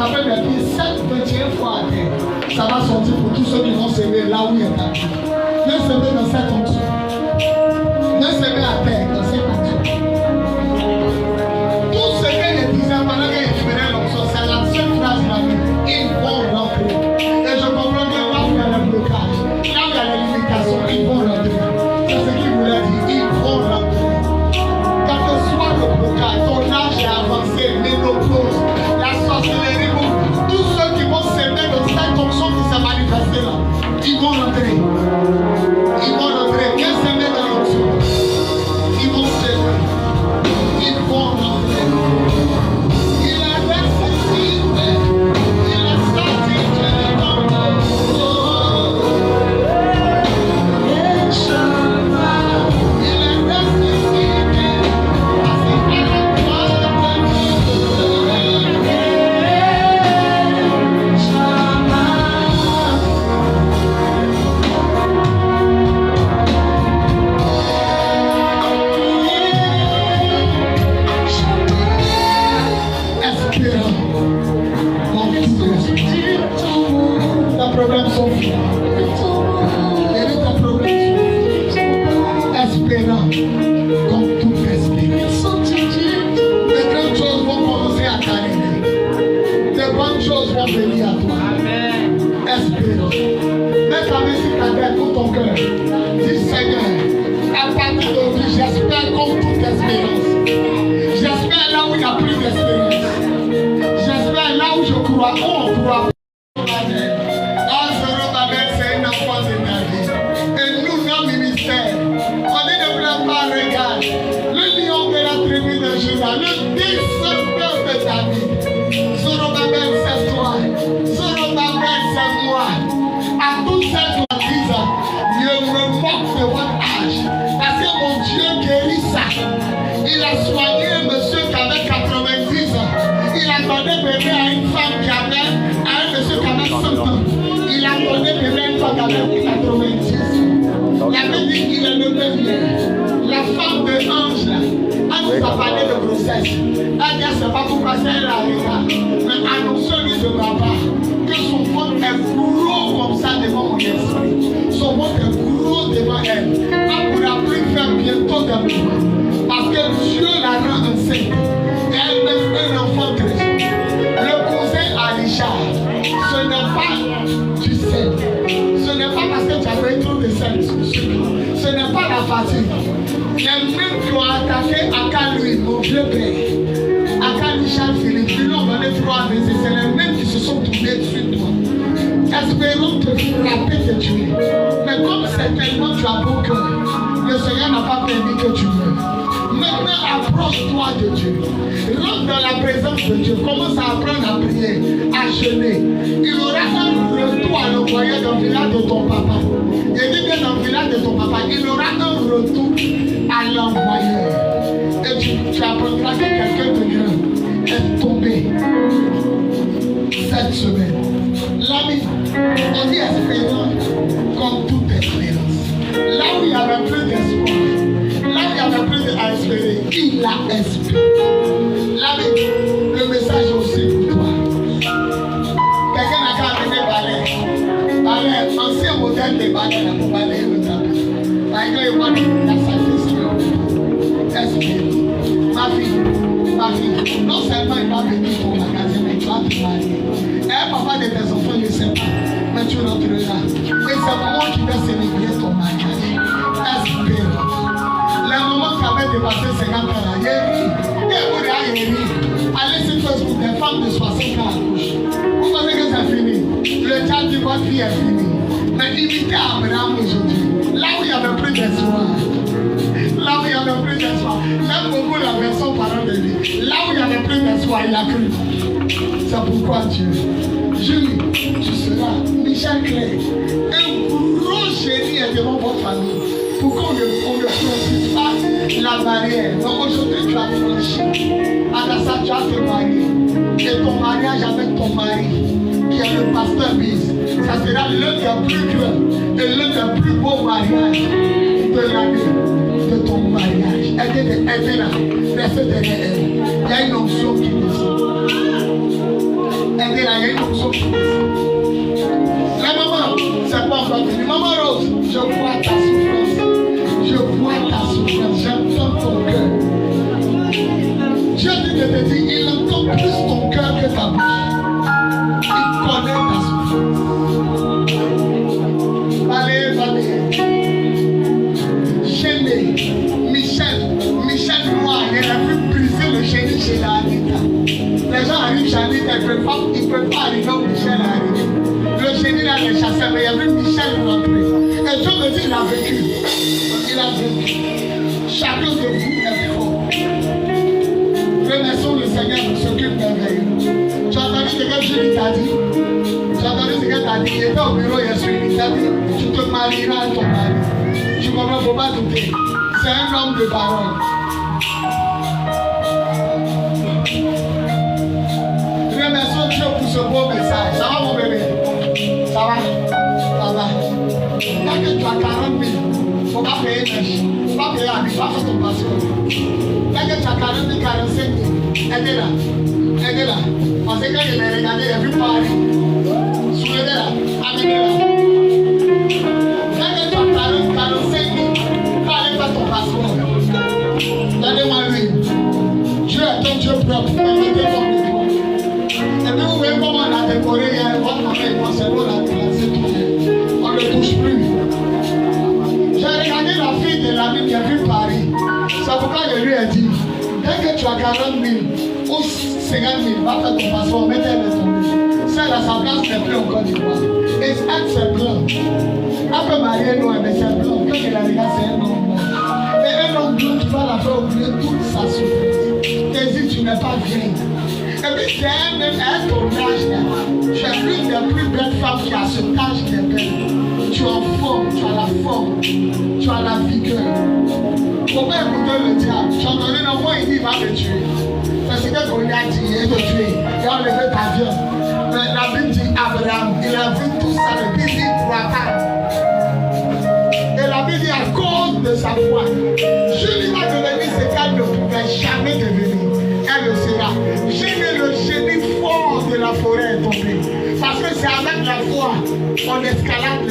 tapez mes pieds 21 fois à terre. Ça va sortir pour tous ceux qui vont s'aimer là où il est tapé. Ne s'aimer dans cette onction. Ne s'aimer à terre dans cette onction. Tout ce qu'il disait pendant qu'il ferait l'onction, c'est la seule phrase de la vie. Ils vont rentrer. Et je comprends bien là où il y a le blocage, là où il y a les limitations, ils vont rentrer. C'est ce qu'il voulait dire. Ils vont rentrer. Quel que soit le blocage, ton âge est avancé, ménopause, la sorcellerie, tous ceux qui vont s'aimer de cette onction qui s'est manifestée là, ils vont rentrer. Ils vont rentrer. Viens s'aimer dans l'onction. Ils vont s'aimer. Ils vont rentrer. Il a ressuscité. Il a sorti de l'enfer. Il est ressuscité. Assis à la droite de Dieu. Espérant en tout esprit. Tes problèmes sont finis. Et tes problèmes sont finis. Espérant comme tout esprit. Les grandes choses vont commencer à t'arriver. Les bonnes choses vont venir à toi. Espérant. Mets ta main sur ta tête pour ton cœur. Dis Seigneur, à partir d'aujourd'hui, j'espère comme toute espérance. J'espère là où il n'y a plus d'espérance. J'espère là où je crois, où on croit. Ah, Zorobabel, c'est une enfant de ta vie. Et nous, nos ministères, on dit ne pleure pas, regarde. Le lion de la tribu de Juda, le décembre de ta vie. Zorobabel, c'est toi. Zorobabel, c'est moi. À tous ceux qui disent, je me moque de votre âge. Parce que mon Dieu guérit ça. Il a soigné un monsieur qui avait 90 ans. Il a donné bébé à une femme qui avait, à un monsieur qui avait 100 ans. Il a donné bébé à une femme qui avait 90 ans. La Bible dit qu'il est le même. La femme de Ange, là, elle nous a parlé de grossesse. Elle dit, c'est pas pourquoi c'est elle arriva. Mais annonce-lui de ma part que son ventre est gros comme ça devant mon esprit. Son ventre est gros devant elle. Elle pourra plus faire bientôt de moi. Parce que Dieu la rend enceinte. Elle met un enfant chrétien. Le cousin Alisha, ce n'est pas du sel. Ce n'est pas parce que tu as pris trop de sel. Ce n'est pas la fatigue. Les mêmes qui ont attaqué Akalui, mon vieux père, Akalisha Philippe, ils l'ont donné 3 baisers. C'est les mêmes qui se sont tournés sur toi. Espérons te frapper, te tuer. Mais comme certainement tu as beau cœur, le Seigneur n'a pas permis que tu meurs. Maintenant, approche-toi de Dieu. Rentre dans la présence de Dieu. Commence à apprendre à prier, à jeûner. Il aura un retour à l'envoyer dans le village de ton papa. Et dit bien dans le village de ton papa, il aura un retour à l'envoyeur. Et tu apprendras que quelqu'un de grand est tombé cette semaine. L'ami, on dit espérant comme toute espérance. Là où il n'y avait plus d'espoir, là où il n'y avait plus à espérer, il a espéré. L'ami, le message est aussi pour toi. Quelqu'un n'a qu'à amener balai. Balai, ancien modèle de balai, là, pour balayer le tapis. Par exemple, il voit la satisfaction. Espérez. Ma fille, non seulement il va venir ton magasin, mais tu vas te marier. Et papa de tes enfants ne sait pas, mais tu rentreras. Et c'est moi qui vais célébrer ton mariage. Espérons. Les moments qui avaient dépassé 50 ans, allez sur Facebook, des femmes de 60 ans à gauche. Vous pensez que c'est fini? Le chat de votre vie est fini. Mais imitez Abraham aujourd'hui. Là où il n'y avait plus d'espoir. Là où il n'y avait plus d'espoir. J'aime beaucoup la version parole de lui. Là où il n'y avait plus d'espoir, il a cru. C'est pourquoi Dieu. Julie, tu seras Michel Clay. Un gros génie est devant votre famille. Pour qu'on ne franchisse pas la barrière. Donc aujourd'hui, tu as franchi. Adassa, tu as te marier. Et ton mariage avec ton mari, qui est le pasteur Biz, ça sera l'un des plus grands et l'un des plus beaux mariages de l'année de ton mariage. Aidez-la, restez derrière elle. Il y a une onction qui descend. Elle dit là, il y a une option. La maman, c'est pas encore fini. Maman Rose, je vois ta souffrance. Je vois ta souffrance. J'entends ton cœur. Dieu dit de te dire, il entend plus ton cœur que ta bouche. Il connaît ta souffrance. Allez. Gêné. Michel Noir, il a vu briser le génie chez la Anita. Les gens arrivent chez Anita, ils ne peuvent pas arriver où Michel est arrivé. Le génie là les chassait, mais il y avait Michel rentrer. Et Dieu me dit, il a vécu. Il a vécu. Chacun de vous est fort. Remercions le Seigneur pour ce qu'il merveilleux. Tu as entendu ce que Julie t'a dit? Tu as entendu ce qu'elle t'a dit? Il était au bureau hier soir, il t'a dit, tu te marieras à ton mari. Tu comprends, il ne faut pas douter. C'est un homme de parole. Remercions Dieu pour ce beau message. Ça va mon bébé? Ça va? Ça va. Quand tu as 40 000, il ne faut pas payer mèche. Il ne faut pas payer à lui, il va faire ton passeport. Quand tu as 40 000, 45 000, aidez-la. Parce que quand je l'ai regardé, il a vu Paris. Soulevez-la, amenez-la. Quand tu as 45 000, va aller faire ton passeport. Donnez-moi lui. Dieu est un Dieu propre. Permettez-moi de toi. Et puis vous voyez comment on a décoré hier. Votre maman et moi, c'est bon, on a déclassé tout hier. On ne touche plus. J'ai regardé la fille de l'ami qui a vu Paris. C'est pourquoi je lui ai dit, dès que tu as 40 000 ou 50 000, va faire ton passeport, mettez-le tomber. Celle à sa place n'est plus en Côte d'Ivoire. Et elle, c'est blanc. Elle peut marier noir, mais c'est blanc. Quand il a regardé, c'est un homme blanc. Et un homme blanc, tu vas la faire oublier toute sa souffrance. T'hésites, tu n'es pas vieille. Et puis c'est elle-même, à ton âge là. Tu es l'une des plus belles femmes qui a cet âge qui est belle. Tu es en forme, tu as la forme, tu as la vigueur. Faut pas écouter le diable. Tu as entendu non, moi il dit il va me tuer. C'est ce que Goliath dit, il va te tuer. Il a enlevé ta viande. Mais la Bible dit Abraham, il a vu tout ça, le Bible dit croyant. Et la Bible dit à cause de sa foi, Julie va devenir ce qu'elle ne pouvait jamais devenir. Elle le sera. J'ai le génie fort de la forêt est tombé. Parce que c'est avec la foi qu'on escalade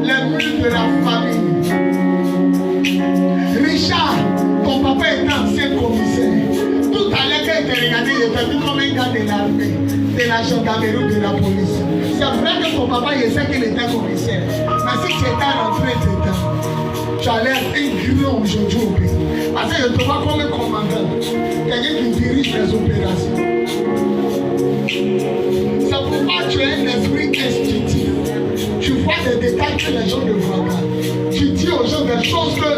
les murs de la famille. Richard, ton papa est ancien commissaire. Tout à l'heure quand il t'a regardé, il était vu comme un gars de l'armée, de la gendarmerie ou de la police. C'est vrai que ton papa, il sait qu'il était commissaire. Mais si tu étais rentré dedans, tu allais être un grand aujourd'hui au pays. Parce que je te vois comme un commandant, quelqu'un qui dirige les opérations. C'est pourquoi tu as un esprit instinctif. Tu vois des détails que les gens ne voient pas. Tu dis aux gens des choses que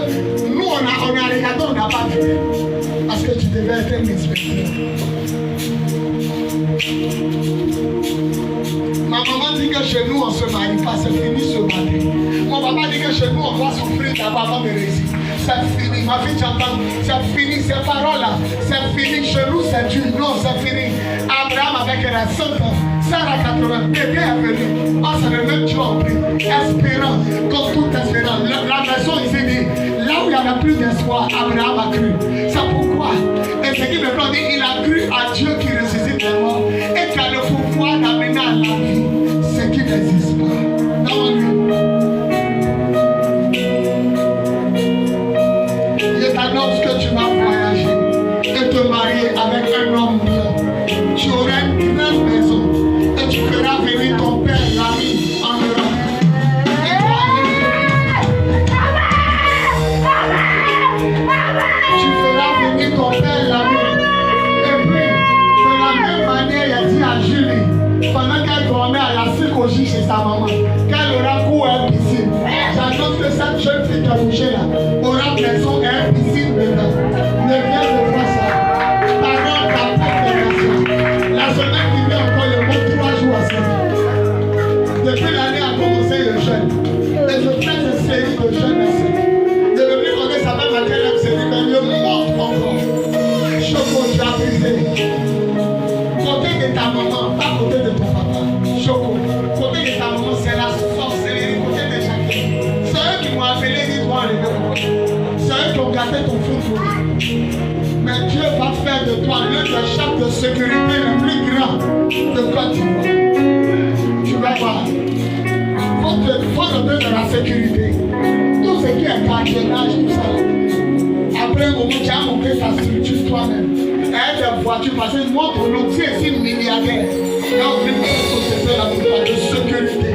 nous, on a regardé, on n'a pas vu. Parce que tu devais être un inspecteur. Ma maman dit que chez nous, on ne se marie pas, c'est fini ce matin. Mon papa dit que chez nous, on doit souffrir d'abord avant de réussir. C'est fini, ma fille, tu entends? C'est fini, ces paroles-là. C'est fini, chez nous, c'est dur. Non, c'est fini. Abraham avec la 100 ans. Sarah 80, bébé est venu. On se remet Dieu en prix. Espérant, comme tout espérant. La maison ici dit, là où il n'y avait plus d'espoir, Abraham a cru. C'est pourquoi, et ce qui me plaît, il a cru à Dieu qui ressuscite les morts et qui a le pouvoir d'amener à la vie ce qui n'existe pas. Dans lui. Je t'annonce que tu vas voyager et te marier avec un homme blanc. Tu auras une grande maison. Et tu feras venir ton père, l'ami, en Europe. Tu feras venir ton père, l'ami. Et puis, de la même manière, il a dit à Julie, pendant qu'elle dormait à la psychologie chez sa maman, qu'elle aura cours à une piscine. J'annonce que cette jeune fille qui a bougé là, aura maison et une piscine dedans. Ne viens de voir ça. Parole ta propre. La semaine qui vient encore, le mot 3 jours à 7 ans. Depuis l'année a commencé le jeûne. Et je fais une série de jeûnes ici. Je ne veux plus connaître sa même à quelle série, mais le montre encore. Choco, tu as brisé. Côté de ta maman, pas côté de ton papa. Choco, côté de ta maman, c'est la sorcellerie. Côté de chacun. C'est eux qui m'ont appelé, dis-moi le même. C'est eux qui ont gâté ton football. Mais Dieu va faire de toi l'un des chefs de sécurité le plus grand. aspirant de Côte d'Ivoire, tu vas voir. Faut te donner de la sécurité. Tout ce qui est carénage, tout ça. Après un moment, tu as monté ta structure toi-même. Et des voitures, parce que moi, pour nous, tu es ici milliardaire. Là, on vient de cette société là pour parler de sécurité.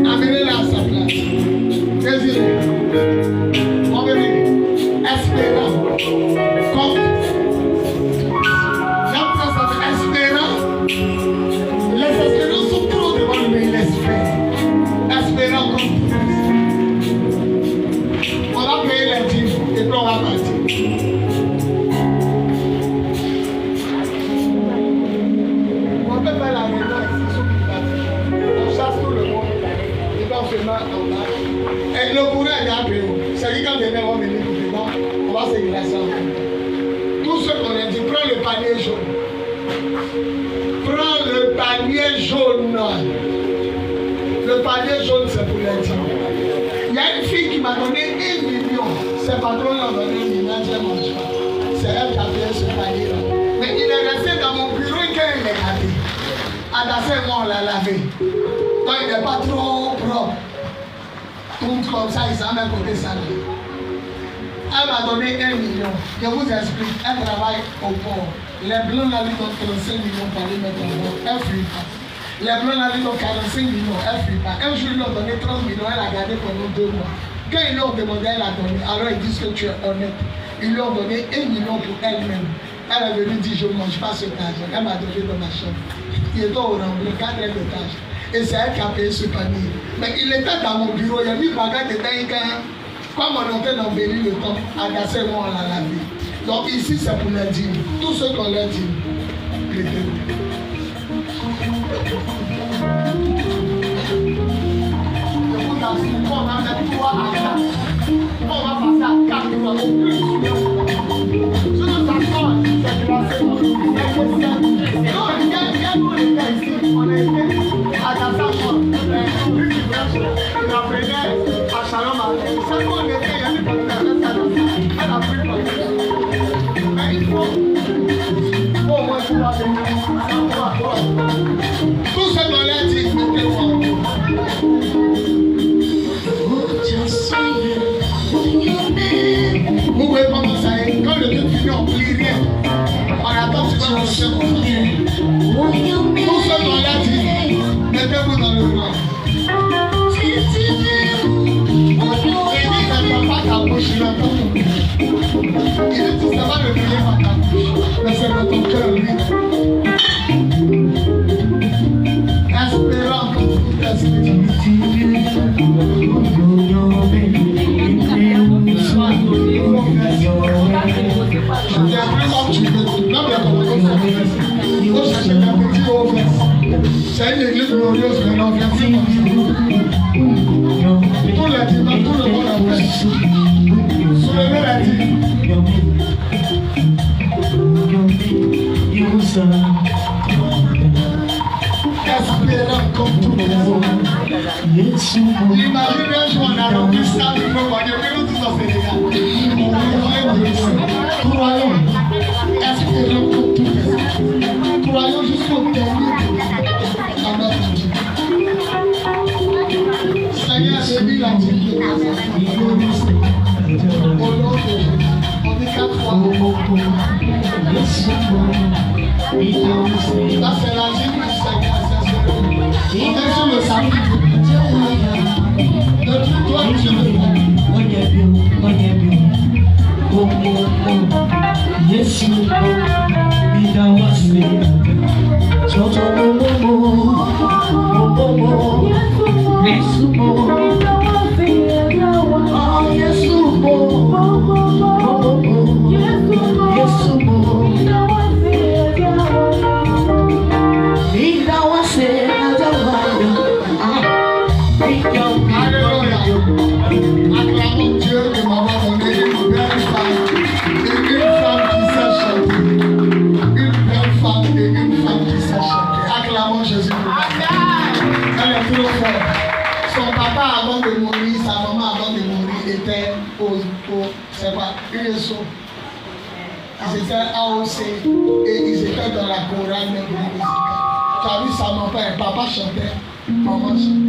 Amenez-la à sa place. Désiré. Emmenez. Espérant. Comme. La place avec espérant. Les espérants sont trop devant lui, mais il espère. Espérant comme. On va payer les dîmes et puis on va partir. On peut faire la réunion ici, ceux qui partent. On chasse tout le monde. Et puis on fait mal en bas. Et le courant est appelé. C'est que quand les gens vont venir dedans, on va se glacer ensemble. Tout ce qu'on a dit, prends le panier jaune. Prends le panier jaune. Le panier jaune, c'est pour les dîmes. Il y a une fille qui m'a donné 1 million. Ses patrons lui ont donné 1 million, je ne mange pas. C'est elle qui a fait ce panier-là. Mais il est resté dans mon bureau et quand il est gâté. Adassé, moi, on l'a lavé. Donc il n'est pas trop propre. Tout comme ça, il s'en met côté salé. Elle m'a donné 1 million. Je vous explique, elle travaille au port. Les blancs là lui donnent 35 millions pour aller mettre en bord. Elle ne fuit pas. Les blancs là lui donnent 45 millions. Elle ne fuit pas. Un jour, ils lui ont donné 30 millions. Elle a gardé pendant 2 mois. Quand ils lui ont demandé, elle a donné. Alors ils disent que tu es honnête. Ils lui ont donné 1 million pour elle-même. Elle est venue dire, je ne mange pas cet argent. Elle m'a donné dans ma chambre. Il était au remblai, 4 étages. Et c'est elle qui a payé ce panier. Mais il était dans mon bureau. Il y a mis bagarre de dingue. Comme on était dans Béni le temps, agacé, moi on l'a lavé. Donc ici c'est pour les dîmes. Tout ce qu'on leur dit, prêtez-vous. Je vous assure, on va mettre 3 à 4. On va passer à 4 fois. Au plus, sur notre accord, c'est classé. Non, il y a nous les gars ici. On a été à Gassama. Il apprenait à Shalom. C'est qu'on était, il y a des personnes qui elle a pris pour mais il faut au moins pouvoir venir. Tout ce qu'on l'a dit, mettez-moi. Vous voyez comment ça est. Quand le Dieu finit, on plie rien. On attend que tu vas marcher comme ça. Tout ce qu'on l'a dit, mettez-vous dans le noir. Pas ta bouche, il entend ton cœur. Il dit tout ça va le prier par ta bouche, mais c'est dans ton cœur, lui. Espérant que tout esprit. Je viens plus comme tu veux. Non, mais comme tu veux. Il faut chercher des petits hauts fesses. C'est une église glorieuse, mais non, viens plus comme ça. Tout le dimanche, tout le monde a fait. Soulevez la dîme. Espérant comme tout le monde. Imaginez un jour on a rempli ça, il faut voir Dieu, mais nous tous au Sénégal. Croyons. Espérons comme tout le monde. Croyons jusqu'au dernier à notre Dieu. Seigneur, bénis la dîme de ta au nom de Jésus. On dit 4 fois. Là, c'est la dîme du Seigneur. On est sur le samedi. Depuis toi, tu le fais. Acclamons Dieu de m'avoir donné une belle femme et une femme qui sait chanter. Une belle femme et une femme qui sait chanter. Acclamons Jésus. Elle est trop forte. Son papa avant de mourir, sa maman avant de mourir était au c'est quoi, USO. Ils étaient AOC et ils étaient dans la chorale même musicale. Tu as vu ça, mon père, papa chantait, maman chantait.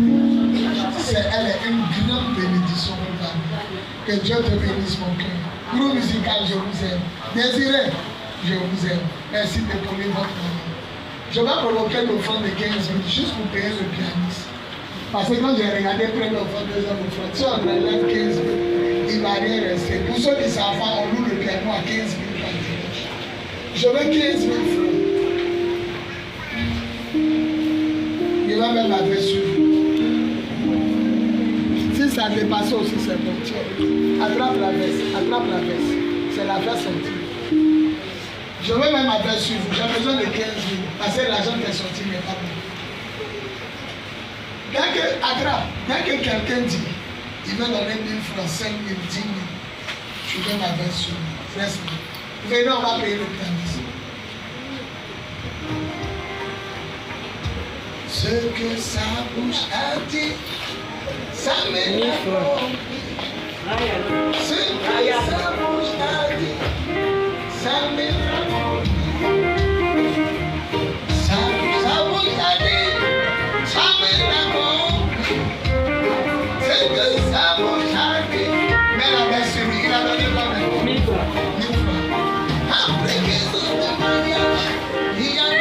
Elle est une grande bénédiction pour nous. Que Dieu te bénisse mon cœur. Groupe musical, je vous aime. Désiré, je vous aime. Merci d'épauler votre maman. Je vais provoquer l'offrande de 15 minutes juste pour payer le pianiste. Parce que quand j'ai regardé près de l'offrande, 2 heures d'offrande, si on enlève 15 minutes, il ne va rien rester. Pour ceux qui savent, on loue le piano à 15 minutes par dimanche. Je veux 15 000 francs. Il va même la faire suivre. Si ça dépasse aussi, c'est bon. Attrape la veste, attrape la veste. C'est la faire sortir. Je veux même la faire suivre. J'ai besoin de 15 000. Parce que l'argent qui est sorti n'est pas bon. Dès que, attrape, dès que quelqu'un dit, il veut donner 1000 francs, 5 000, 10 000, je vais la faire suivre. Reste. Venez, on va payer le pianiste. Ce que sa bouche a dit, ça m'énerve. Ce que sa bouche a dit, ça m'énerve. Sa bouche a dit, ça m'énerve. Ce que sa bouche a dit, mais la version, il a donné combien? 1000 francs. 1000 francs. Après qu'ils ont le mariage, il y a une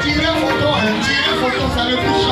tirez photo, ça le touche.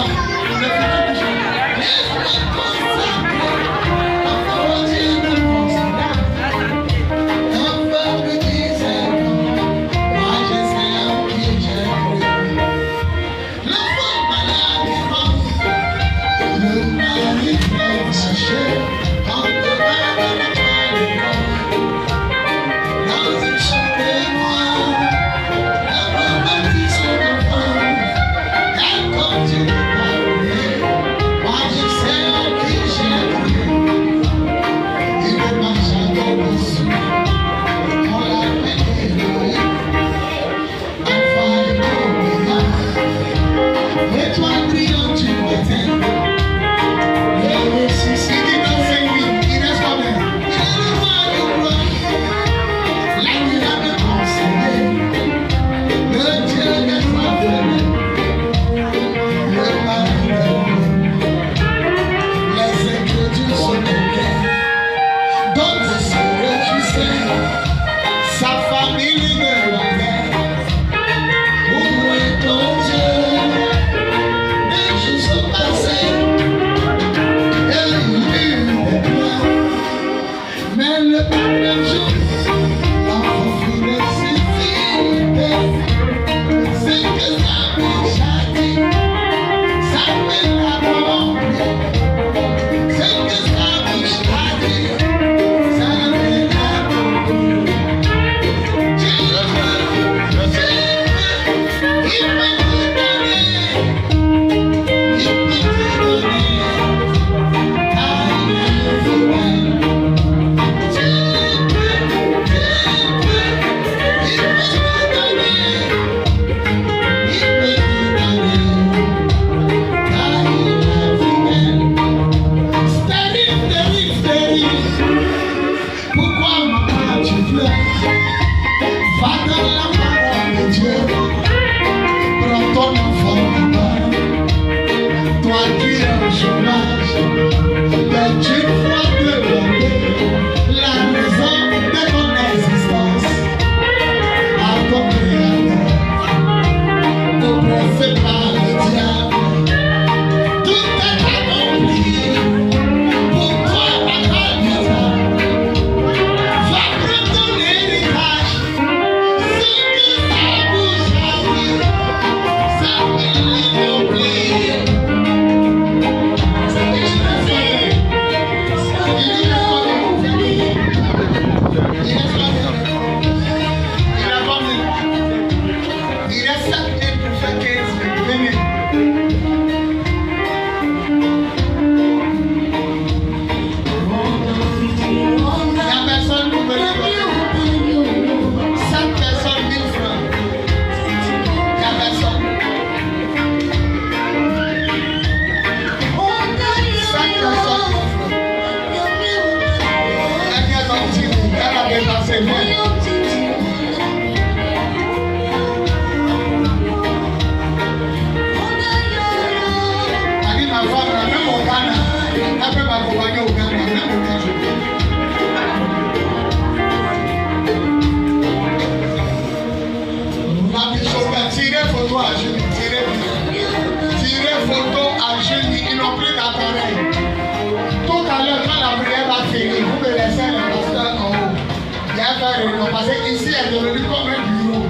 faire réunion parce que ici elle est devenue comme un bureau.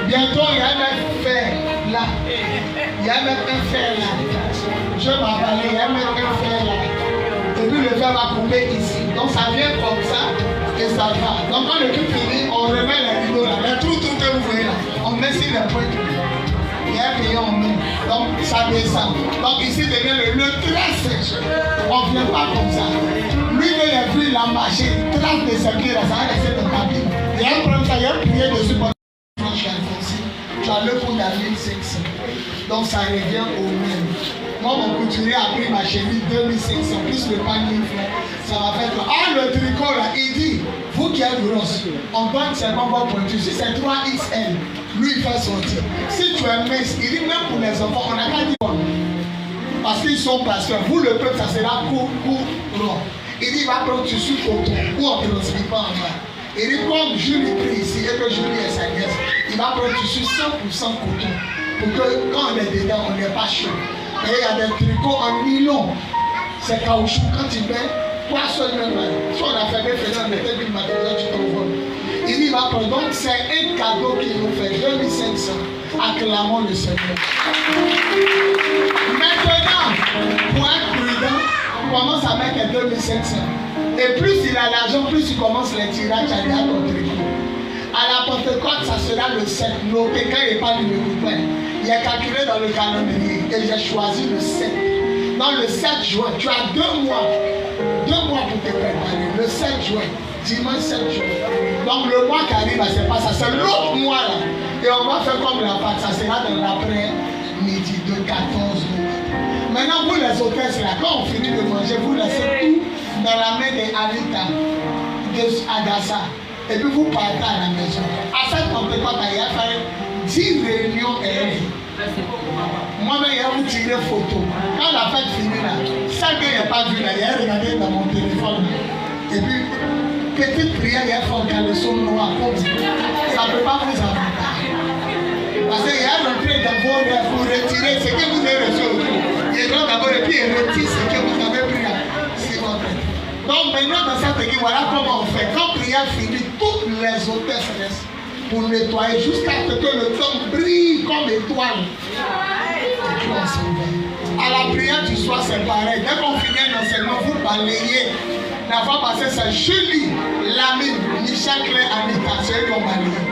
Bientôt il y a un mec fer là. Il y a un mec fer là. Je m'appelle, il y a un mec fer là. Et puis le fer va couper ici. Donc ça vient comme ça et ça va. Donc quand le truc finit, on remet les rideaux là. Les trous tout que vous voyez là. On met sur les points. Il y a un pays en main. Donc ça descend. Donc ici devient le très sèche. On ne vient pas comme ça. Lui, il a vu la marché, trace de ses pieds là, ça va laisser le cabine. Il y a un problème, il y a un prier dessus pour franche Alphonse. Tu as le coût d'à 1500. Donc ça revient au même. Moi, mon couturier a pris ma chemise 2500 plus le panier. Ça va faire quoi? Ah, le tricot là, il dit, vous qui êtes grosse, on donne seulement votre pointure. Si c'est 3XL, lui il fait sortir. Si tu es mince, il dit même pour les enfants, on n'a qu'à dire parce qu'ils sont pasteurs. Vous le peuple, ça sera court. Il dit, il va prendre tissu coton ou on ne transmet pas en bas. Il dit, comme Julie prie ici et que Julie est sa nièce, il va prendre tissu 100% coton. Pour que quand on est dedans, on n'est pas chaud. Et il y a des tricots en nylon. C'est caoutchouc. Quand tu mets, toi seul même, si on a fait des fenêtres, on mettait du matériel, tu t'envoles. Il dit, il va prendre. Donc c'est un cadeau qu'il nous fait, 2500. Acclamons le Seigneur. Maintenant, pour être prudent, on commence à mettre 2500. Et plus il a l'argent, plus il commence les tirages à ton tricot. À la Pentecôte, ça sera le 7. Non, quelqu'un n'est pas du coupé. Il est calculé dans le calendrier. Et j'ai choisi le 7. Dans le 7 juin, tu as 2 mois. 2 mois pour te préparer. Le 7 juin. Dimanche 7 juin. Donc le mois qui arrive, c'est pas ça. C'est l'autre mois là. Et on va faire comme la Pâque. Ça sera dans l'après-midi de 14 jours. Maintenant, vous les hôtesses là, quand on finit de manger, vous laissez tout dans la main des Alita, de Adassa. Et puis vous partez à la maison. À cette Pentecôte, il y a fait 10 réunions et moi-même, il y a vous tiré photo. Quand la fête finit là, ça que il n'y a pas vu là, il y a regardé dans mon téléphone. Et puis, petite prière, il y a fait un caleçon noir comme ça. Ça ne peut pas vous avantager. Parce qu'il y a rentré dans vos rêves pour retirer ce que vous avez reçu autour. Il est grand d'abord et puis il retire ce que vous avez pris là. C'est votre rêve. Donc maintenant dans cette équipe, voilà comment on fait. Quand prière finit, toutes les hôtesses restent pour nettoyer jusqu'à ce que le temps brille comme étoile. Et puis on s'ouvre. À la prière du soir, c'est pareil. Dès qu'on finit l'enseignement, vous balayez. La fois passée, c'est Julie, Lamine, Michel, Claire, Anita, c'est eux qui ont balayé.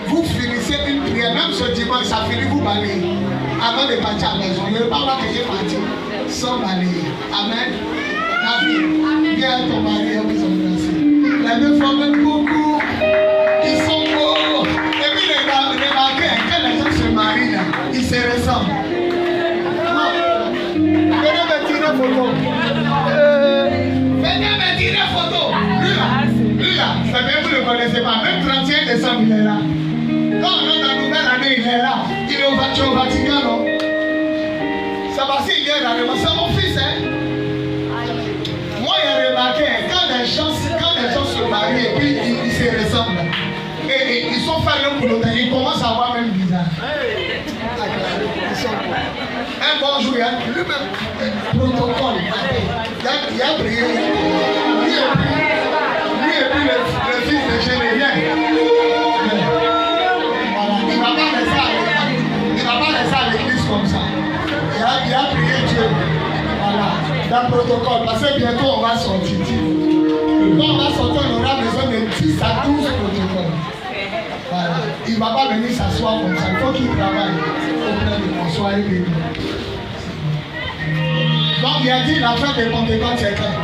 Vous finissez une prière, même ce dimanche, ça finit, vous balayez. Avant de partir à la maison, ne pas voir que j'ai parti sans balayer. Amen. La vie, viens ton mari, on vous embrasse. Les deux femmes aiment beaucoup, ils sont beaux. Et puis remarquez, quand les gens se marient là, ils se ressemblent. Non, venez me tirer photo. Venez me tirer photo. Lui là, c'est bien, vous ne le connaissez pas. Même 31 décembre, il est là. Quand on a la nouvelle année, il est là. Il est au Vatican, non? C'est parce qu'il vient là, c'est mon fils, hein? Moi, j'ai remarqué, quand les gens se marient et puis ils se ressemblent, et ils sont faits l'un pour l'autre, ils commencent à avoir même bizarre. Un bon jour, il y a lui-même protocole. Il y a prié. Lui et puis le fils de Génévien. Voilà, il ne va pas laisser à l'église comme ça. Il a prié Dieu. Voilà, dans le protocole. Parce que bientôt on va sortir. Quand on va sortir, on aura besoin de 10 à 12 protocoles. Voilà. Il ne va pas venir s'asseoir comme ça. Il faut qu'il travaille auprès de moi. Soyez bénis. Donc il a dit la fête de Pentecôte, c'est quand?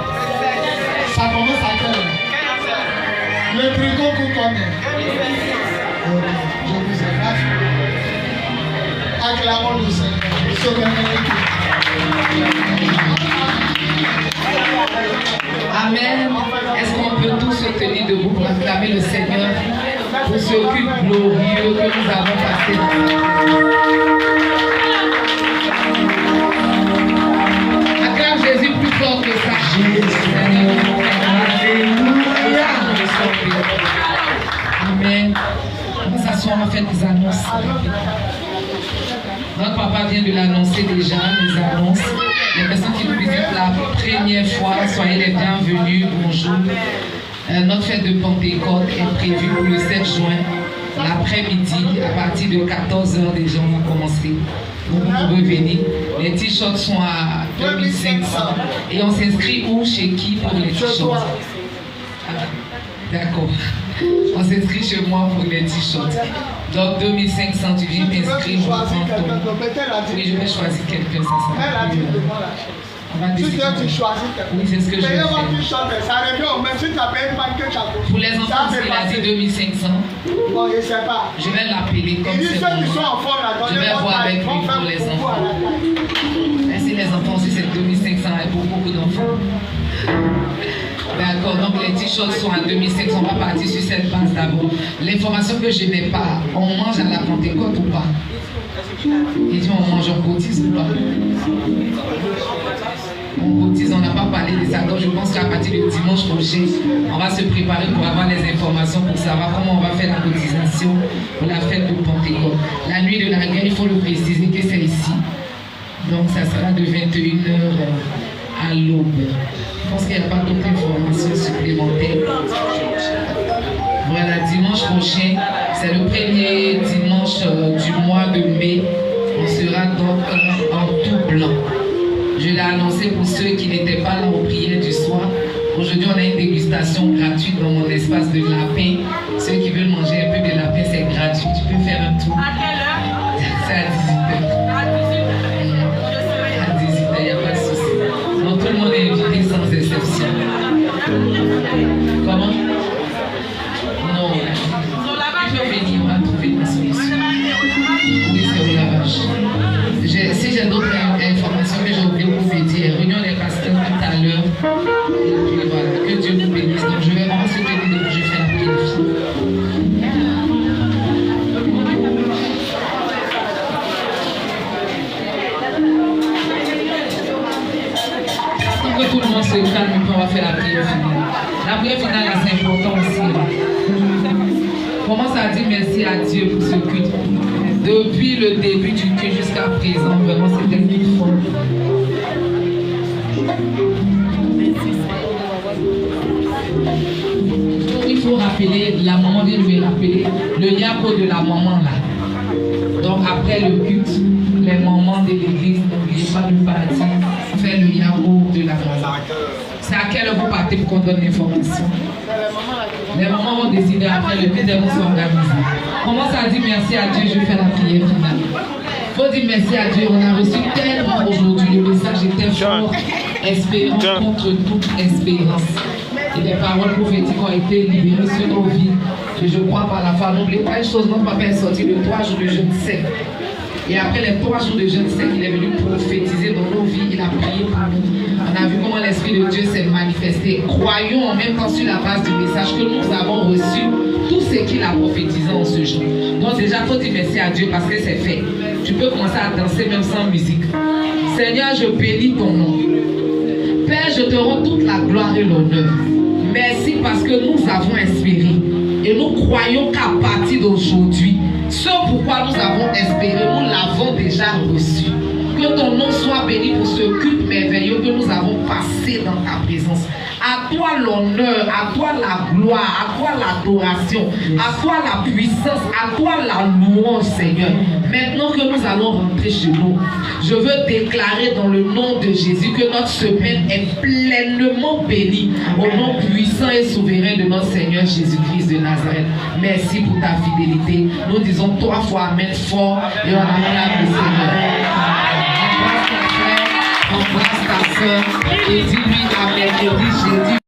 Ça commence à quelle heure? Le tricot pour combien? Ok, je vous embrasse. Acclamons le Seigneur. Amen. Est-ce qu'on peut tous se tenir debout pour acclamer le Seigneur pour ce culte glorieux que nous avons passé? Acclame Jésus plus fort que ça. Amen. On va s'asseoir, on va faire des annonces. Notre papa vient de l'annoncer déjà, les annonces. Les personnes qui nous visitent la première fois, soyez les bienvenus, bonjour. Notre fête de Pentecôte est prévue pour le 7 juin, l'après-midi, à partir de 14h déjà, on va commencer. Donc vous pouvez venir. Les t-shirts sont à 2500. Et on s'inscrit où, chez qui pour les t-shirts? D'accord. On s'inscrit chez moi pour les t-shirts. Donc 2500, tu viens t'inscrire, on va prendre ton... Oui, je vais choisir quelqu'un, ça sera plus... On va décider. Oui, c'est ce que je vais faire. Pour les enfants, il a dit 2500. Je vais l'appeler comme c'est bon. Je vais voir avec lui pour les enfants. Et si les enfants aussi, c'est 2500 et pour beaucoup d'enfants. D'accord, donc les t-shirts sont à 2500, on va partir sur cette base d'abord. L'information que je n'ai pas, on mange à la Pentecôte ou pas? Il dit on mange, on cotise ou pas? On cotise, on n'a pas parlé de ça, donc je pense qu'à partir du dimanche prochain, on va se préparer pour avoir les informations, pour savoir comment on va faire la cotisation pour la fête de Pentecôte. La nuit de la guerre, il faut le préciser que c'est ici. Donc ça sera de 21h à l'aube. Je pense qu'il n'y a pas d'autres informations supplémentaires. Voilà, dimanche prochain, c'est le premier dimanche du mois de mai. On sera donc en tout blanc. Je l'ai annoncé pour ceux qui n'étaient pas là aux prières du soir. Aujourd'hui, on a une dégustation gratuite dans mon espace de lapin. Ceux qui veulent manger un peu de lapin, c'est gratuit. Tu peux faire un tour. À quelle heure? C'est à 18h. À 18h. À 18h, il n'y a pas de souci. Donc tout le monde est invité sans exception. Comment? Non. Il faut venir, on va trouver une solution. Oui, c'est au lavage. Si j'ai d'autres informations que j'ai oublié de vous dire, réunion des pasteurs tout à l'heure. Et puis voilà, que Dieu vous bénisse. Donc on va se tenir debout, je fais la prière. Que tout le monde se calme et puis on va faire la prière finale. La prière finale, c'est important aussi. Commence à dire merci à Dieu pour ce culte. Depuis le début du culte jusqu'à présent, vraiment c'était une culte fort. Il faut rappeler, la maman vient de lui rappeler le yapo de la maman là. Donc après le culte, les mamans de l'église, n'oubliez pas de partir faire le yapo de la maman. C'est à quelle heure vous partez pour qu'on donne l'information? Les mamans vont décider après le culte, elles vont s'organiser. Commence à dire merci à Dieu, je fais la prière finale. Il faut dire merci à Dieu, on a reçu tellement aujourd'hui, le message était fort, espérance contre toute espérance. Et les paroles prophétiques ont été libérées sur nos vies. Et je crois par la foi, n'oubliez pas une chose, notre papa est sorti de 3 jours de jeûne sec. Et après les 3 jours de jeûne sec, il est venu prophétiser dans nos vies, il a prié pour nous. On a vu comment l'Esprit de Dieu s'est manifesté. Croyons en même temps sur la base du message que nous avons reçu, tout ce qu'il a prophétisé en ce jour. Donc déjà, il faut dire merci à Dieu parce que c'est fait. Tu peux commencer à danser même sans musique. Seigneur, je bénis ton nom. Père, je te rends toute la gloire et l'honneur. Merci parce que nous avons espéré. Et nous croyons qu'à partir d'aujourd'hui, ce pourquoi nous avons espéré, nous l'avons déjà reçu. Que ton nom soit béni pour ce culte merveilleux que nous avons passé dans ta présence. À toi l'honneur, à toi la gloire, à toi l'adoration, à toi la puissance, à toi la louange, Seigneur. Maintenant que nous allons rentrer chez nous, je veux déclarer dans le nom de Jésus que notre semaine est pleinement bénie au nom puissant et souverain de notre Seigneur Jésus-Christ de Nazareth. Merci pour ta fidélité. Nous disons 3 fois Amen fort et on acclame le Seigneur. Embrasse ta soeur et dis-lui Amen et dis j'ai dit